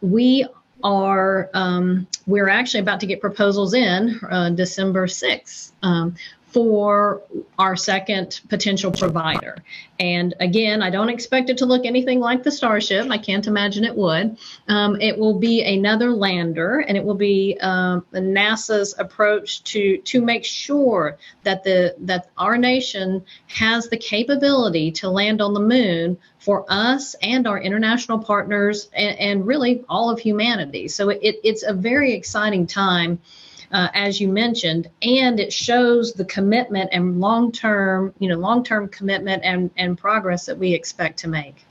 [SPEAKER 9] We're actually about to get proposals in December 6th for our second potential provider. And again, I don't expect it to look anything like the Starship. I can't imagine it would. It will be another lander, and it will be NASA's approach to make sure that our nation has the capability to land on the moon for us and our international partners and really all of humanity. So it's a very exciting time. As you mentioned, and it shows the commitment and long-term commitment and progress that we expect to make.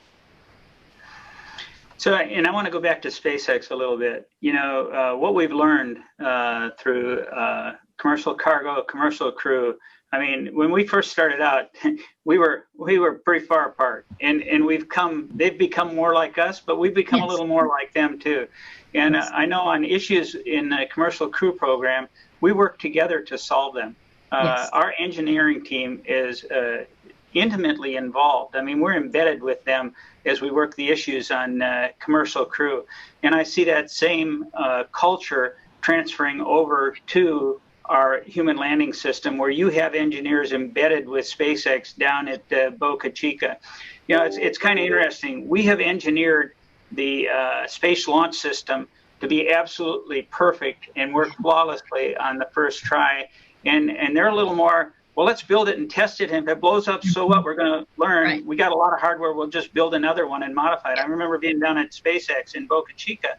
[SPEAKER 6] So, and I want to go back to SpaceX a little bit. What we've learned through commercial cargo, commercial crew. I mean, when we first started out, we were pretty far apart, and they've become more like us, but we've become a little more like them too. And I know on issues in the commercial crew program, we work together to solve them. Our engineering team is intimately involved. I mean, we're embedded with them as we work the issues on commercial crew. And I see that same culture transferring over to our human landing system, where you have engineers embedded with SpaceX down at Boca Chica. It's kind of interesting. We have engineered the Space Launch System to be absolutely perfect and work flawlessly on the first try. And they're a little more, well, let's build it and test it. And if it blows up, so what? We're going to learn. Right. We got a lot of hardware. We'll just build another one and modify it. I remember being down at SpaceX in Boca Chica,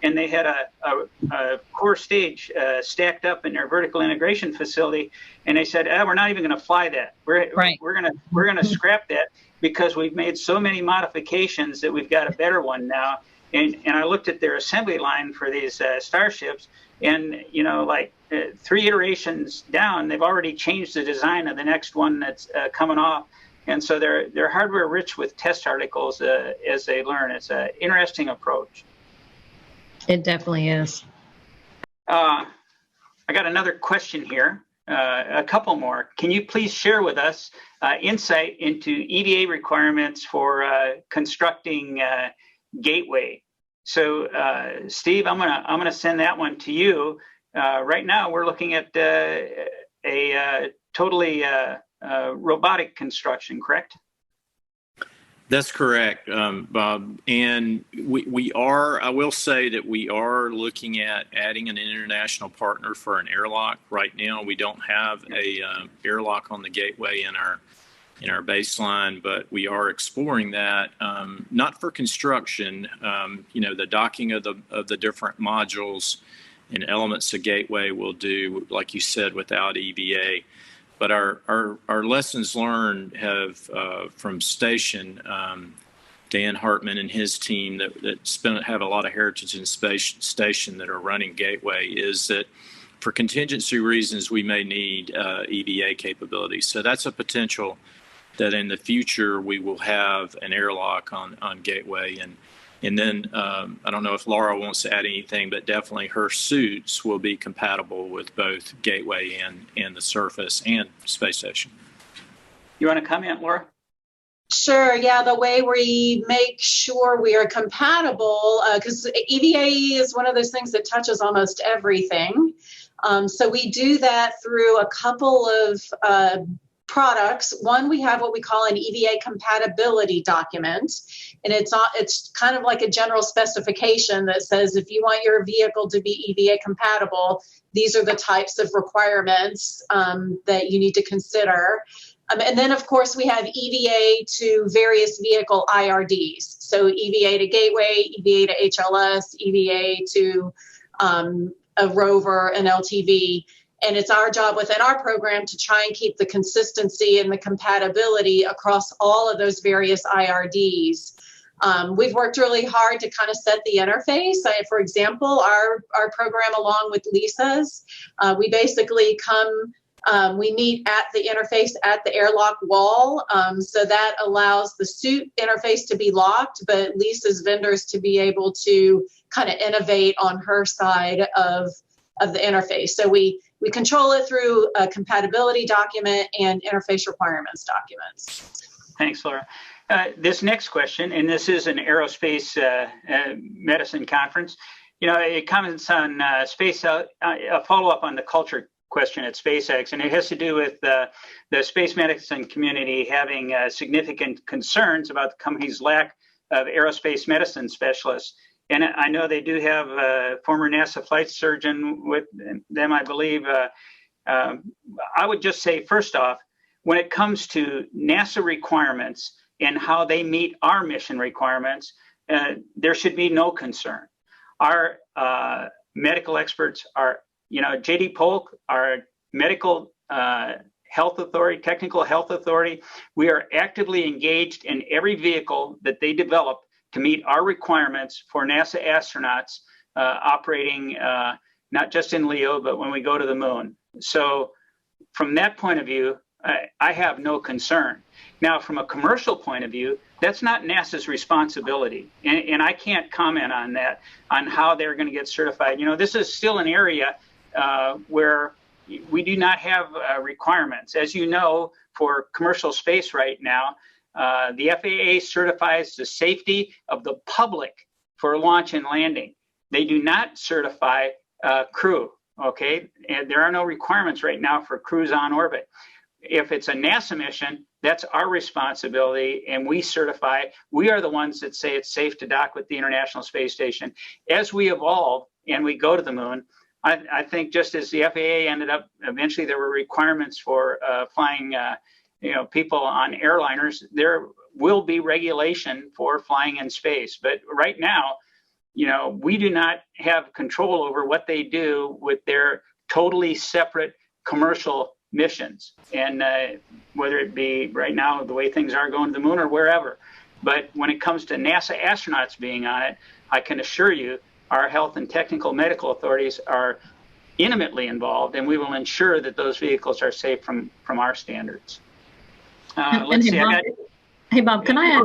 [SPEAKER 6] and they had a core stage stacked up in their vertical integration facility, and they said, we're not even going to fly that. We're going to scrap that, because we've made so many modifications that we've got a better one now. And I looked at their assembly line for these Starships, and 3 iterations down, they've already changed the design of the next one that's coming off. And so they're hardware rich with test articles as they learn. It's an interesting approach.
[SPEAKER 9] It definitely is.
[SPEAKER 6] I got another question here, a couple more. Can you please share with us insight into EVA requirements for constructing Gateway? So, Steve, I'm gonna send that one to you. Right now, we're looking at a totally robotic construction, correct?
[SPEAKER 7] That's correct, Bob. And I will say that we are looking at adding an international partner for an airlock. Right now, we don't have a airlock on the Gateway in our baseline, but we are exploring that, not for construction, the docking of the different modules and elements of Gateway we'll do, like you said, without EVA. But our lessons learned have from Station, Dan Hartman and his team that have a lot of heritage in Station that are running Gateway, is that for contingency reasons we may need EVA capabilities. So that's a potential that in the future we will have an airlock on Gateway. And then I don't know if Laura wants to add anything, but definitely her suits will be compatible with both Gateway and the surface and space station.
[SPEAKER 6] You want to comment, Laura?
[SPEAKER 10] Sure. Yeah, the way we make sure we are compatible, because EVA is one of those things that touches almost everything. So we do that through a couple of products. One, we have what we call an EVA compatibility document, and it's kind of like a general specification that says if you want your vehicle to be EVA compatible, these are the types of requirements that you need to consider. And then, of course, we have EVA to various vehicle IRDs. So EVA to Gateway, EVA to HLS, EVA to a rover, an LTV. And it's our job within our program to try and keep the consistency and the compatibility across all of those various IRDs. We've worked really hard to kind of set the interface. For example, our program, along with Lisa's, we basically we meet at the interface at the airlock wall. So that allows the suit interface to be locked, but Lisa's vendors to be able to kind of innovate on her side of the interface. So we control it through a compatibility document and interface requirements documents.
[SPEAKER 6] Thanks, Laura. This next question, and this is an aerospace medicine conference, it comments on space, a follow-up on the culture question at SpaceX, and it has to do with the space medicine community having significant concerns about the company's lack of aerospace medicine specialists. And I know they do have a former NASA flight surgeon with them, I believe. I would just say, first off, when it comes to NASA requirements and how they meet our mission requirements, there should be no concern. Our medical experts are, J.D. Polk, our medical health authority, technical health authority, we are actively engaged in every vehicle that they develop to meet our requirements for NASA astronauts operating not just in LEO, but when we go to the moon. So from that point of view, I have no concern. Now, from a commercial point of view, that's not NASA's responsibility. And I can't comment on that, on how they're going to get certified. This is still an area where we do not have requirements. As you know, for commercial space right now, the FAA certifies the safety of the public for launch and landing. They do not certify crew, okay? And there are no requirements right now for crews on orbit. If it's a NASA mission, that's our responsibility, and we certify. We are the ones that say it's safe to dock with the International Space Station. As we evolve and we go to the moon, I think just as the FAA ended up, eventually there were requirements for flying people on airliners, there will be regulation for flying in space. But right now, we do not have control over what they do with their totally separate commercial missions. And whether it be right now, the way things are going to the moon or wherever. But when it comes to NASA astronauts being on it, I can assure you our health and technical medical authorities are intimately involved, and we will ensure that those vehicles are safe from our standards. Let's see.
[SPEAKER 9] Hey, Bob, can I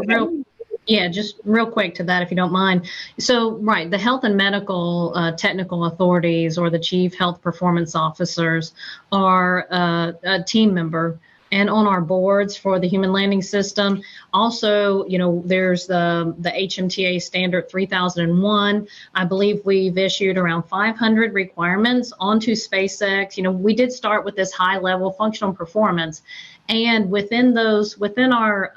[SPEAKER 9] add just real quick to that, if you don't mind? So, right, the health and medical technical authorities or the chief health performance officers are a team member and on our boards for the human landing system. Also, there's the HMTA standard 3001. I believe we've issued around 500 requirements onto SpaceX. We did start with this high level functional performance. And within our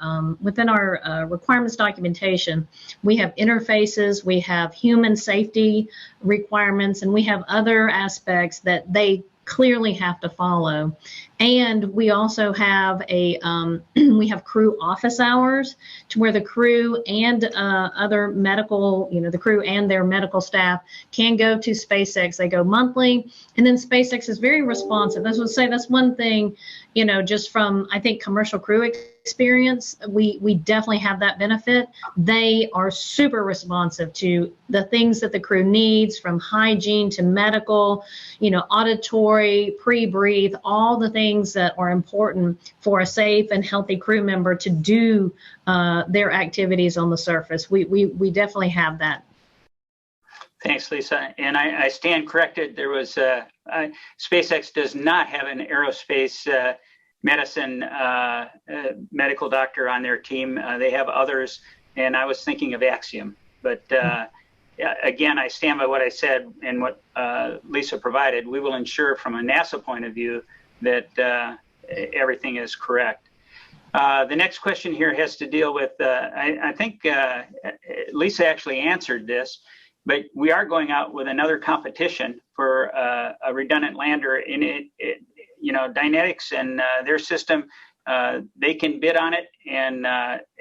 [SPEAKER 9] requirements documentation, we have interfaces, we have human safety requirements, and we have other aspects that they clearly have to follow. And we also have we have crew office hours to where the crew and other medical, the crew and their medical staff can go to SpaceX. They go monthly, and then SpaceX is very responsive. I would say that's one thing, just from, I think, commercial crew experience, we definitely have that benefit. They are super responsive to the things that the crew needs, from hygiene to medical, auditory, pre-breathe, all the things that are important for a safe and healthy crew member to do their activities on the surface. We definitely have that.
[SPEAKER 6] Thanks, Lisa. And I stand corrected. There was SpaceX does not have an aerospace medicine medical doctor on their team. They have others, and I was thinking of Axiom. But again, I stand by what I said and what Lisa provided. We will ensure from a NASA point of view that everything is correct. The next question here has to deal with, I think Lisa actually answered this, but we are going out with another competition for a redundant lander. In it, Dynetics and their system, they can bid on it, and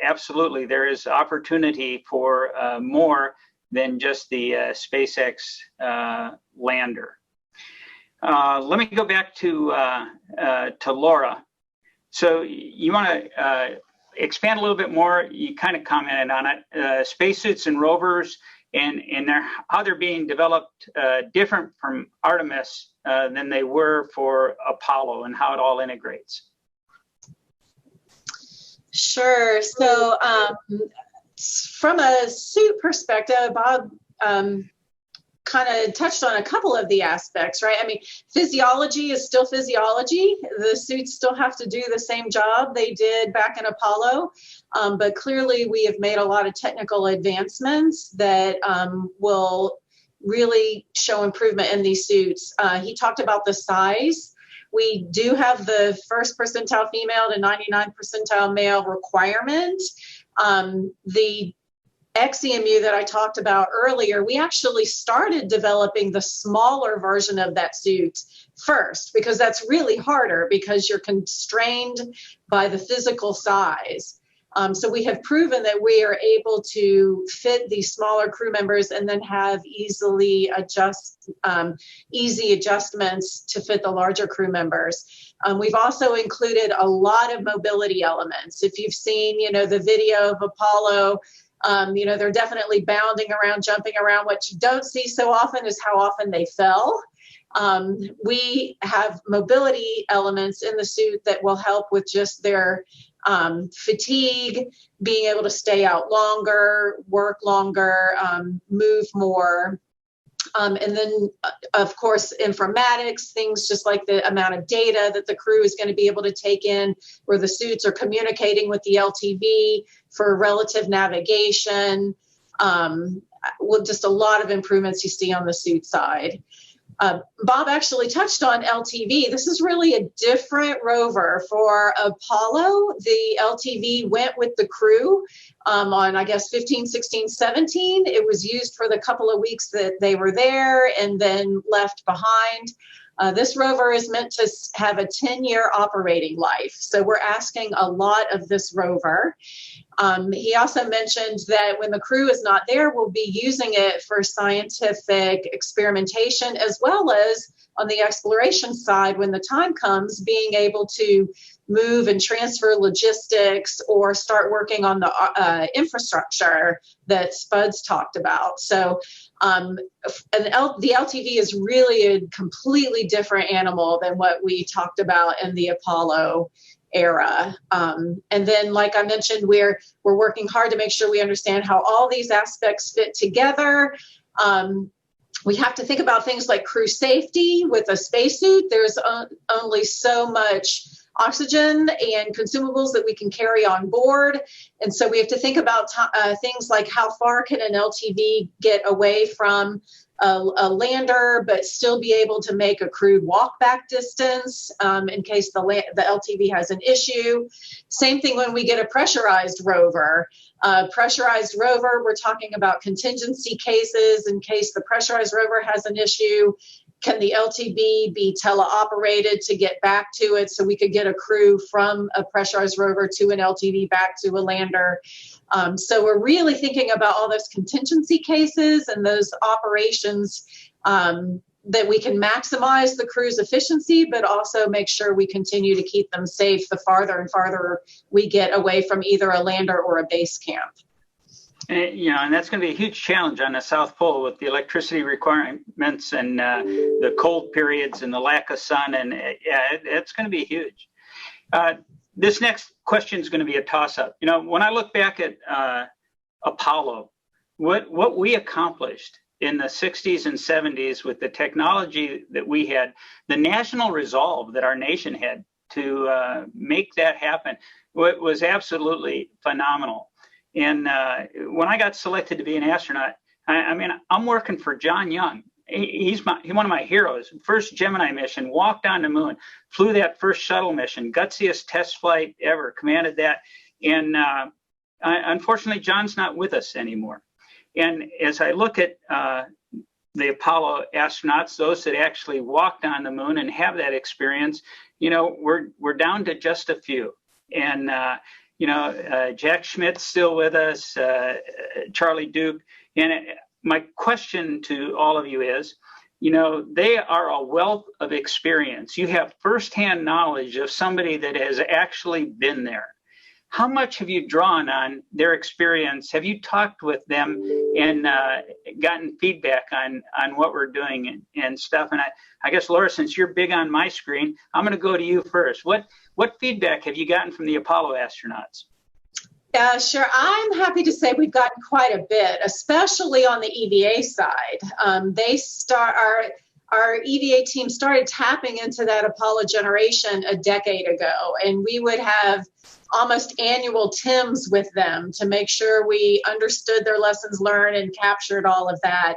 [SPEAKER 6] absolutely there is opportunity for more than just the SpaceX lander. Let me go back to Laura. So you want to expand a little bit more? You kind of commented on it. Spacesuits and rovers, and how they're being developed different from Artemis than they were for Apollo, and how it all integrates.
[SPEAKER 10] Sure. So from a suit perspective, Bob kind of touched on a couple of the aspects, right? I mean, physiology is still physiology. The suits still have to do the same job they did back in Apollo. But clearly we have made a lot of technical advancements that will really show improvement in these suits. He talked about the size. We do have the 1st percentile female to 99th percentile male requirement. The XEMU that I talked about earlier, we actually started developing the smaller version of that suit first, because that's really harder because you're constrained by the physical size. So we have proven that we are able to fit these smaller crew members and then have easy adjustments to fit the larger crew members. We've also included a lot of mobility elements. If you've seen, the video of Apollo, they're definitely bounding around, jumping around. What you don't see so often is how often they fell. We have mobility elements in the suit that will help with just their fatigue, being able to stay out longer, work longer, move more. And then, of course, informatics, things just like the amount of data that the crew is going to be able to take in, where the suits are communicating with the LTV for relative navigation. Just a lot of improvements you see on the suit side. Bob actually touched on LTV. This is really a different rover. For Apollo, the LTV went with the crew on, I guess, 15, 16, 17. It was used for the couple of weeks that they were there and then left behind. This rover is meant to have a 10-year operating life. So we're asking a lot of this rover. He also mentioned that when the crew is not there, we'll be using it for scientific experimentation, as well as on the exploration side, when the time comes, being able to move and transfer logistics or start working on the infrastructure that Spuds talked about. So the LTV is really a completely different animal than what we talked about in the Apollo era. And then, like I mentioned, we're working hard to make sure we understand how all these aspects fit together. We have to think about things like crew safety. With a spacesuit, there's only so much oxygen and consumables that we can carry on board. And so we have to think about things like how far can an LTV get away from a lander, but still be able to make a crewed walk back distance in case the LTV has an issue. Same thing when we get a pressurized rover. Pressurized rover, we're talking about contingency cases in case the pressurized rover has an issue. Can the LTV be teleoperated to get back to it so we could get a crew from a pressurized rover to an LTV back to a lander? So we're really thinking about all those contingency cases and those operations that we can maximize the crew's efficiency, but also make sure we continue to keep them safe the farther and farther we get away from either a lander or a base camp.
[SPEAKER 6] And that's going to be a huge challenge on the South Pole with the electricity requirements and the cold periods and the lack of sun. And it's going to be huge. This next question is going to be a toss-up. When I look back at Apollo, what we accomplished in the 60s and 70s with the technology that we had, the national resolve that our nation had to make that happen was absolutely phenomenal. And when I got selected to be an astronaut, I'm working for John Young. He's one of my heroes. First Gemini mission, walked on the moon, flew that first shuttle mission, gutsiest test flight ever, commanded that. And unfortunately, John's not with us anymore. And as I look at the Apollo astronauts, those that actually walked on the moon and have that experience, we're down to just a few. And Jack Schmidt's still with us, Charlie Duke. And my question to all of you is, they are a wealth of experience. You have firsthand knowledge of somebody that has actually been there. How much have you drawn on their experience? Have you talked with them and gotten feedback on what we're doing and stuff? And I guess, Laura, since you're big on my screen, I'm going to go to you first. What feedback have you gotten from the Apollo astronauts?
[SPEAKER 10] Yeah, sure. I'm happy to say we've gotten quite a bit, especially on the EVA side. Our EVA team started tapping into that Apollo generation a decade ago, and we would have almost annual TIMs with them to make sure we understood their lessons learned and captured all of that.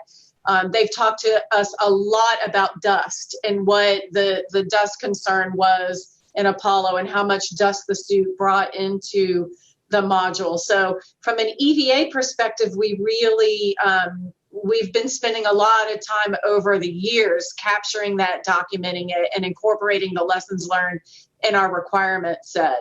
[SPEAKER 10] They've talked to us a lot about dust and what the dust concern was in Apollo and how much dust the suit brought into the module. So from an EVA perspective, we really, we've been spending a lot of time over the years capturing that, documenting it, and incorporating the lessons learned in our requirement set.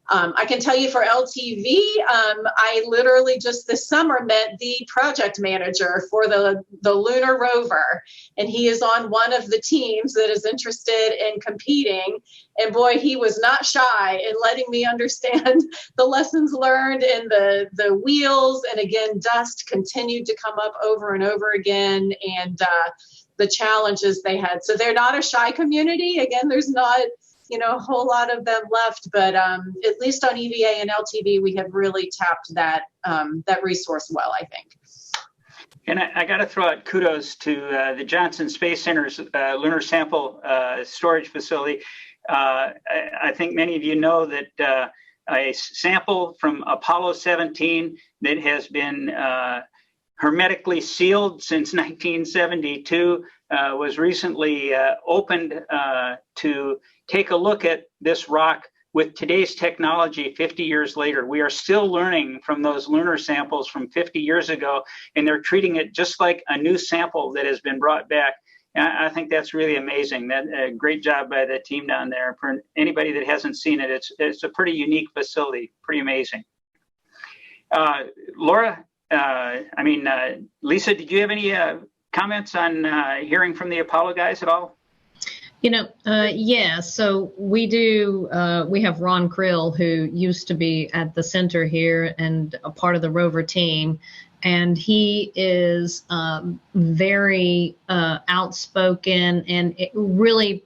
[SPEAKER 10] I can tell you for LTV, I literally just this summer met the project manager for the lunar rover, and he is on one of the teams that is interested in competing. And boy, he was not shy in letting me understand the lessons learned and the wheels. And again, dust continued to come up over and over again, and the challenges they had. So they're not a shy community. Again, there's not a whole lot of them left, but at least on EVA and LTV, we have really tapped that resource well, I think.
[SPEAKER 6] And I got to throw out kudos to the Johnson Space Center's lunar sample storage facility. I think many of you know that a sample from Apollo 17 that has been hermetically sealed since 1972 was recently opened to take a look at this rock with today's technology 50 years later. We are still learning from those lunar samples from 50 years ago, and they're treating it just like a new sample that has been brought back. And I think that's really amazing. That a great job by the team down there. For anybody that hasn't seen it, it's a pretty unique facility, pretty amazing. Laura, Lisa, did you have any comments on hearing from the Apollo guys at all?
[SPEAKER 9] Yeah, so we do, we have Ron Krill, who used to be at the center here and a part of the rover team, and he is very outspoken, and it really,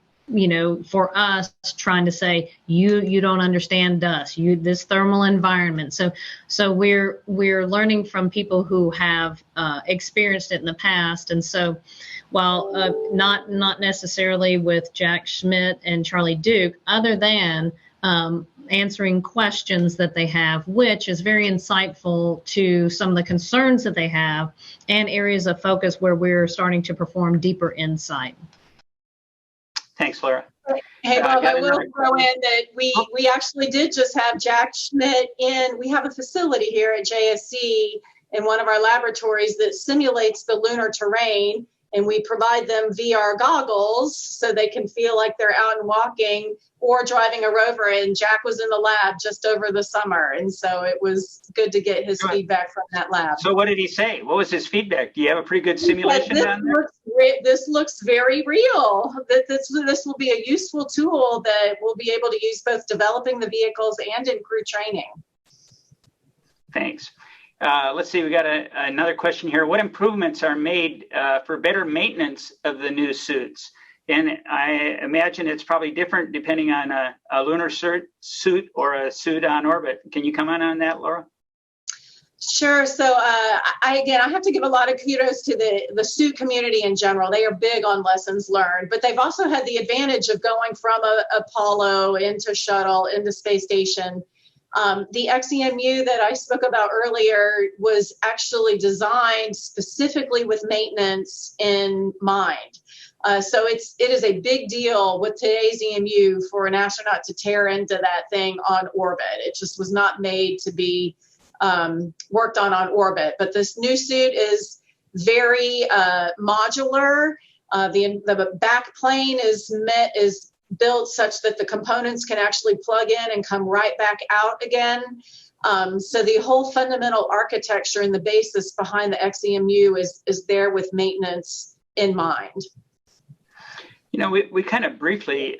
[SPEAKER 9] for us trying to say, you don't understand dust, this thermal environment. So we're learning from people who have experienced it in the past. And so while not necessarily with Jack Schmidt and Charlie Duke, other than answering questions that they have, which is very insightful to some of the concerns that they have and areas of focus where we're starting to perform deeper insight.
[SPEAKER 6] Thanks, Laura.
[SPEAKER 10] Hey, Bob, I will throw in that we actually did just have Jack Schmidt in. We have a facility here at JSC in one of our laboratories that simulates the lunar terrain. and we provide them VR goggles so they can feel like they're out and walking or driving a rover. And Jack was in the lab just over the summer, and so it was good to get his feedback from that lab.
[SPEAKER 6] So what did he say? What was his feedback? Do you have a pretty good simulation down there?
[SPEAKER 10] This looks very real. This will be a useful tool that we'll be able to use both developing the vehicles and in crew training.
[SPEAKER 6] Thanks. Let's see, we got another question here. What improvements are made for better maintenance of the new suits? And I imagine it's probably different depending on a lunar suit or a suit on orbit. Can you comment on that, Laura?
[SPEAKER 10] Sure. So I have to give a lot of kudos to the suit community in general. They are big on lessons learned, but they've also had the advantage of going from Apollo into shuttle, into space station. The XEMU that I spoke about earlier was actually designed specifically with maintenance in mind. So it is a big deal with today's EMU for an astronaut to tear into that thing on orbit. It just was not made to be worked on orbit. But this new suit is very modular. The back plane is built such that the components can actually plug in and come right back out again. So the whole fundamental architecture and the basis behind the XEMU is there with maintenance in mind.
[SPEAKER 6] You know, we kind of briefly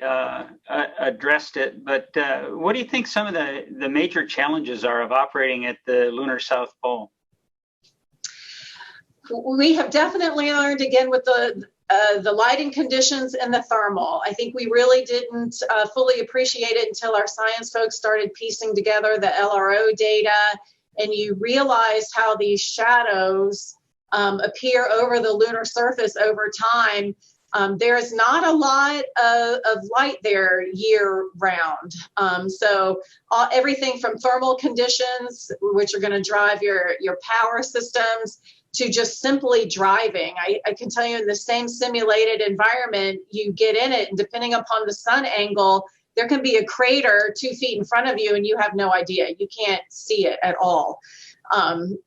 [SPEAKER 6] addressed it, but what do you think some of the major challenges are of operating at the lunar South Pole?
[SPEAKER 10] We have definitely learned, again, with the lighting conditions and the thermal. I think we really didn't fully appreciate it until our science folks started piecing together the LRO data, and you realize how these shadows appear over the lunar surface over time. There is not a lot of light there year round. So everything from thermal conditions, which are going to drive your power systems, to just simply driving. I can tell you, in the same simulated environment, you get in it, and depending upon the sun angle, there can be a crater 2 feet in front of you and you have no idea. You can't see it at all.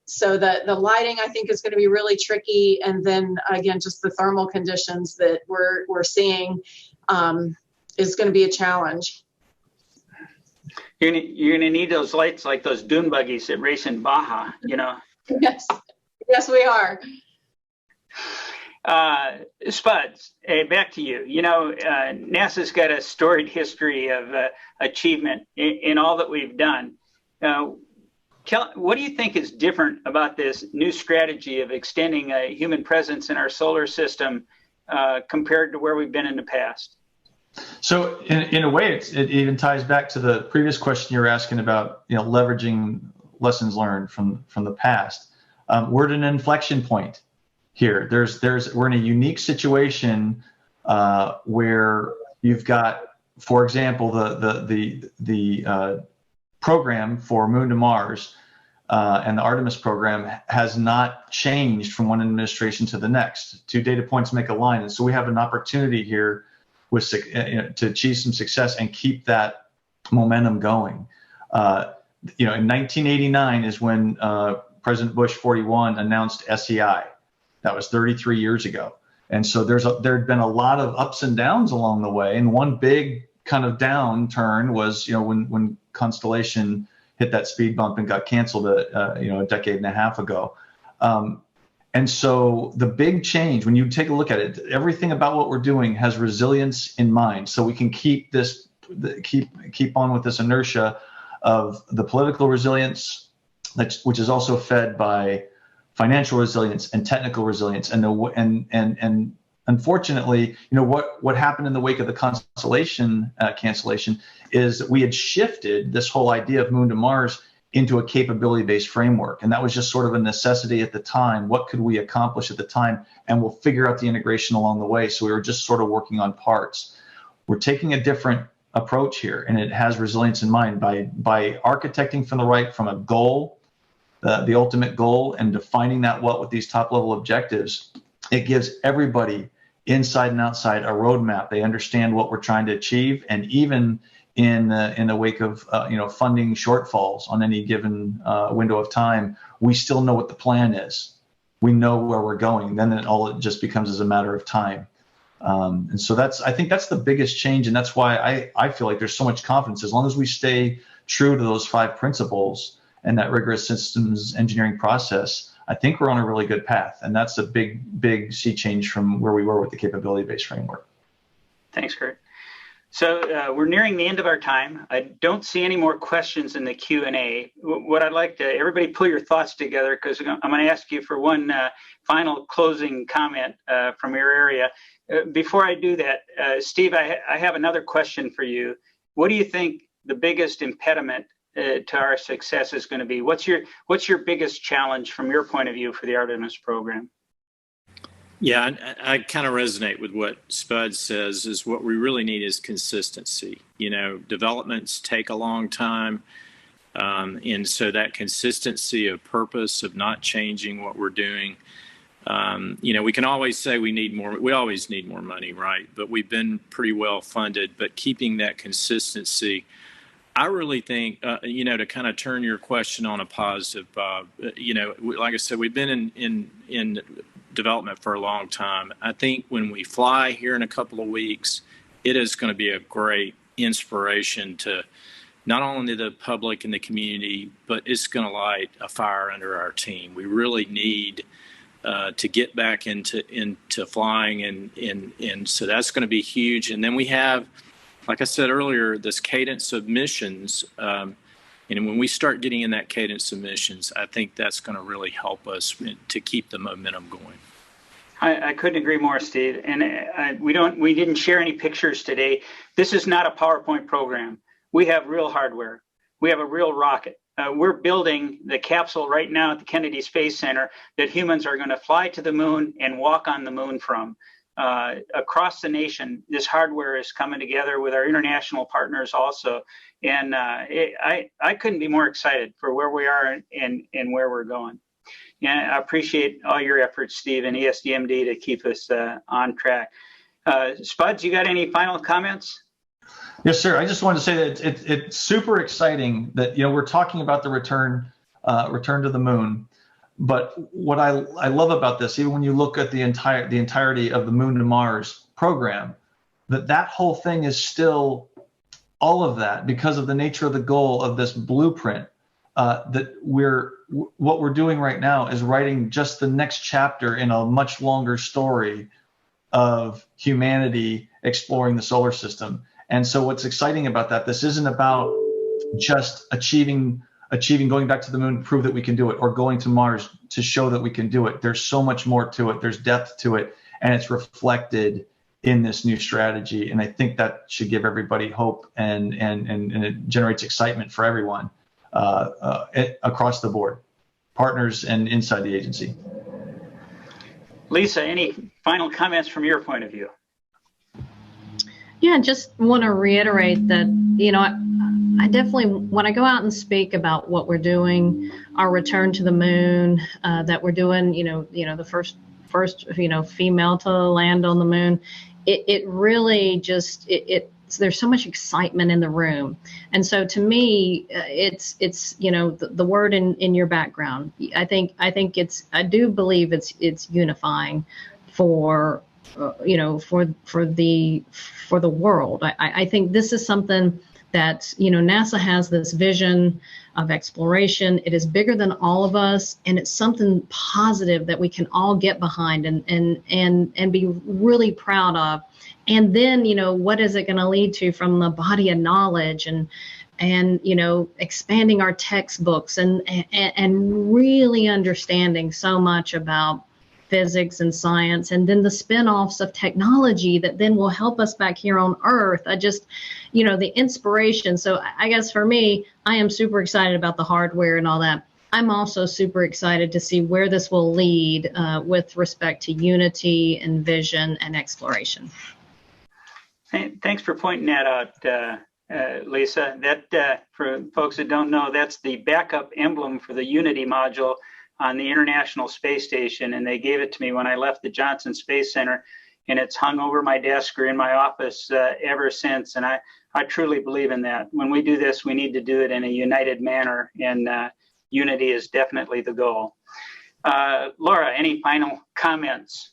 [SPEAKER 10] So the lighting, I think, is going to be really tricky. And then again, just the thermal conditions that we're seeing is going to be a challenge.
[SPEAKER 6] You're gonna need those lights like those dune buggies that race in Baja, you know?
[SPEAKER 10] Yes, we are.
[SPEAKER 6] Spuds, back to you. You know, NASA's got a storied history of achievement in all that we've done. What do you think is different about this new strategy of extending a human presence in our solar system compared to where we've been in the past?
[SPEAKER 8] So in a way, it even ties back to the previous question you were asking about, you know, leveraging lessons learned from the past. We're at an inflection point here. We're in a unique situation where you've got, for example, the program for Moon to Mars and the Artemis program has not changed from one administration to the next. 2 data points make a line, and so we have an opportunity here to achieve some success and keep that momentum going. In 1989 is when President Bush 41 announced SEI. That was 33 years ago. And so there had been a lot of ups and downs along the way. And one big kind of downturn was, when Constellation hit that speed bump and got canceled, a decade and a half ago. And so the big change, when you take a look at it, everything about what we're doing has resilience in mind. So we can keep on with this inertia of the political resilience, which is also fed by financial resilience and technical resilience. And unfortunately, what happened in the wake of the Constellation cancellation is we had shifted this whole idea of Moon to Mars into a capability-based framework. And that was just sort of a necessity at the time. What could we accomplish at the time? And we'll figure out the integration along the way. So we were just sort of working on parts. We're taking a different approach here, and it has resilience in mind by architecting from a goal, the ultimate goal, and defining that with these top-level objectives. It gives everybody inside and outside a roadmap. They understand what we're trying to achieve, and even in the wake of funding shortfalls on any given window of time, we still know what the plan is. we know where we're going. Then it just becomes as a matter of time. And so I think that's the biggest change. And that's why I feel like there's so much confidence. As long as we stay true to those 5 principles and that rigorous systems engineering process, I think we're on a really good path. And that's a big sea change from where we were with the capability-based framework.
[SPEAKER 6] Thanks, Kurt. So we're nearing the end of our time. I don't see any more questions in the Q&A. What I'd like to, everybody pull your thoughts together, because I'm going to ask you for one final closing comment from your area. Before I do that, Steve, I have another question for you. What do you think the biggest impediment to our success is going to be? What's your biggest challenge from your point of view for the Artemis program?
[SPEAKER 7] Yeah, I kind of resonate with what Spud says. Is what we really need is consistency. You know, developments take a long time, and so that consistency of purpose, of not changing what we're doing. You know, we can always say we need more. We always need more money, right? But we've been pretty well funded. But keeping that consistency, I really think, you know, to kind of turn your question on a positive, Bob. You know, like I said, we've been in development for a long time. I think when we fly here in a couple of weeks, it is going to be a great inspiration to not only the public and the community, but it's going to light a fire under our team. We really need to get back into flying, and so that's going to be huge. And then we have, like I said earlier, this cadence of missions. And when we start getting in that cadence of missions, I think that's going to really help us to keep the momentum going.
[SPEAKER 6] I couldn't agree more, Steve. And we didn't share any pictures today. This is not a PowerPoint program. We have real hardware. We have a real rocket. We're building the capsule right now at the Kennedy Space Center that humans are going to fly to the moon and walk on the moon from. Across the nation, this hardware is coming together with our international partners also. And I couldn't be more excited for where we are and where we're going. And I appreciate all your efforts, Steve, and ESDMD to keep us on track. Spuds, you got any final comments?
[SPEAKER 8] Yes, sir. I just wanted to say that it's super exciting that, you know, we're talking about the return to the moon. But what I love about this, even when you look at the entirety of the Moon to Mars program, that whole thing is still all of that because of the nature of the goal of this blueprint. That what we're doing right now is writing just the next chapter in a much longer story of humanity exploring the solar system. And so what's exciting about that, this isn't about just achieving going back to the moon to prove that we can do it, or going to Mars to show that we can do it. There's so much more to it. There's depth to it, and it's reflected in this new strategy. And I think that should give everybody hope, and it generates excitement for everyone across the board, partners and inside the agency.
[SPEAKER 6] Lisa, any final comments from your point of view?
[SPEAKER 9] Yeah, just want to reiterate that, you know, I definitely, when I go out and speak about what we're doing, our return to the moon, that we're doing, you know, the first, you know, female to land on the moon, it really just, there's so much excitement in the room. And so to me, it's, you know, the word in your background, I do believe it's unifying for, you know, for the world. I think this is something that, you know, NASA has this vision of exploration. It is bigger than all of us, and it's something positive that we can all get behind and be really proud of. And then, you know, what is it going to lead to from the body of knowledge and you know, expanding our textbooks and really understanding so much about physics and science, and then the spin-offs of technology that then will help us back here on Earth. I just, you know, the inspiration. So I guess for me, I am super excited about the hardware and all that. I'm also super excited to see where this will lead with respect to unity and vision and exploration.
[SPEAKER 6] Thanks for pointing that out, Lisa. That, for folks that don't know, that's the backup emblem for the Unity module on the International Space Station, and they gave it to me when I left the Johnson Space Center, and it's hung over my desk or in my office ever since. And I truly believe in that. When we do this, we need to do it in a united manner, and unity is definitely the goal. Laura, any final comments?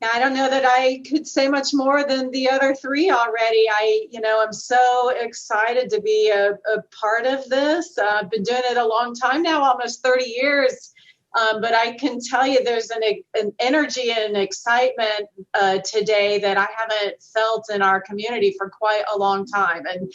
[SPEAKER 10] I don't know that I could say much more than the other three already. I'm so excited to be a part of this. I've been doing it a long time now, almost 30 years. But I can tell you there's an energy and excitement today that I haven't felt in our community for quite a long time. And,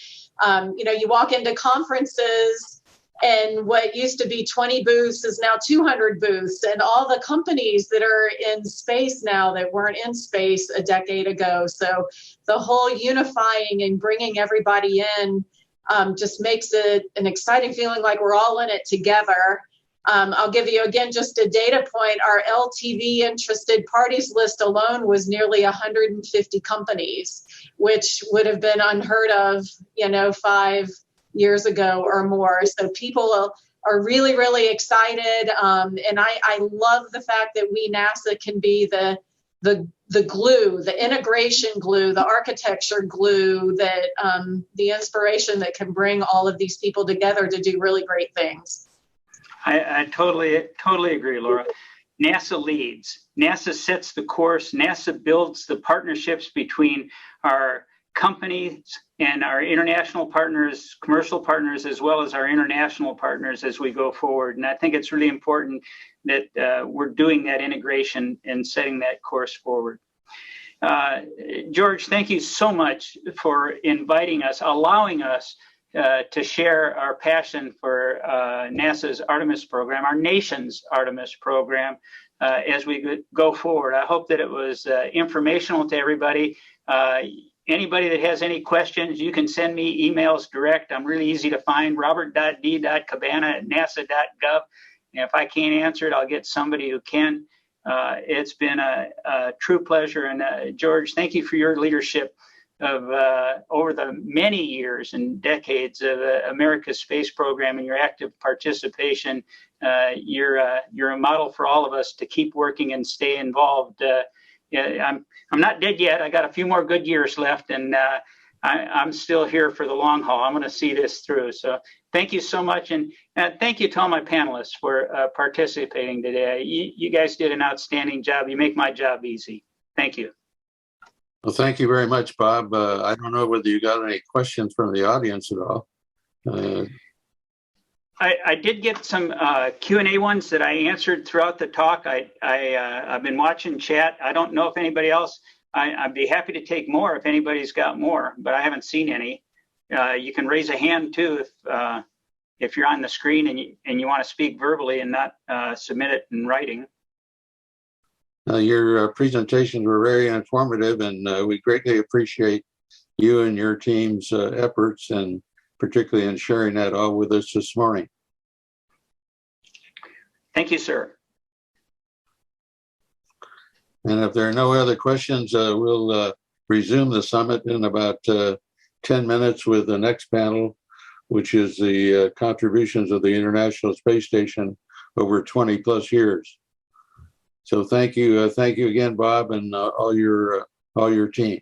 [SPEAKER 10] you walk into conferences and what used to be 20 booths is now 200 booths, and all the companies that are in space now that weren't in space a decade ago. So the whole unifying and bringing everybody in just makes it an exciting feeling like we're all in it together. I'll give you again just a data point. Our LTV interested parties list alone was nearly 150 companies, which would have been unheard of, 5 years ago or more. So people are really, really excited. And I love the fact that we, NASA, can be the glue, the integration glue, the architecture glue, that the inspiration that can bring all of these people together to do really great things.
[SPEAKER 6] I totally agree, Laura. NASA leads. NASA sets the course. NASA builds the partnerships between our companies and our international partners, commercial partners, as well as our international partners as we go forward. And I think it's really important that we're doing that integration and setting that course forward. George, thank you so much for inviting us, allowing us to share our passion for NASA's Artemis program, our nation's Artemis program, as we go forward. I hope that it was informational to everybody. Anybody that has any questions, you can send me emails direct. I'm really easy to find, robert.d.cabana@nasa.gov. And if I can't answer it, I'll get somebody who can. It's been a true pleasure. And George, thank you for your leadership of over the many years and decades of America's space program and your active participation. You're a model for all of us to keep working and stay involved. I'm not dead yet. I got a few more good years left, and I'm still here for the long haul. I'm going to see this through. So thank you so much, and thank you to all my panelists for participating today. You guys did an outstanding job. You make my job easy. Thank you.
[SPEAKER 1] Well, thank you very much, Bob. I don't know whether you got any questions from the audience at all.
[SPEAKER 6] I did get some Q&A ones that I answered throughout the talk. I've been watching chat. I don't know if anybody else, I'd be happy to take more if anybody's got more, but I haven't seen any. You can raise a hand too if you're on the screen and you want to speak verbally and not submit it in writing.
[SPEAKER 1] Your presentations were very informative, and we greatly appreciate you and your team's efforts, and particularly in sharing that all with us this morning.
[SPEAKER 6] Thank you, sir.
[SPEAKER 1] And if there are no other questions, we'll resume the summit in about 10 minutes with the next panel, which is the contributions of the International Space Station over 20 plus years. So thank you again, Bob, and all your team.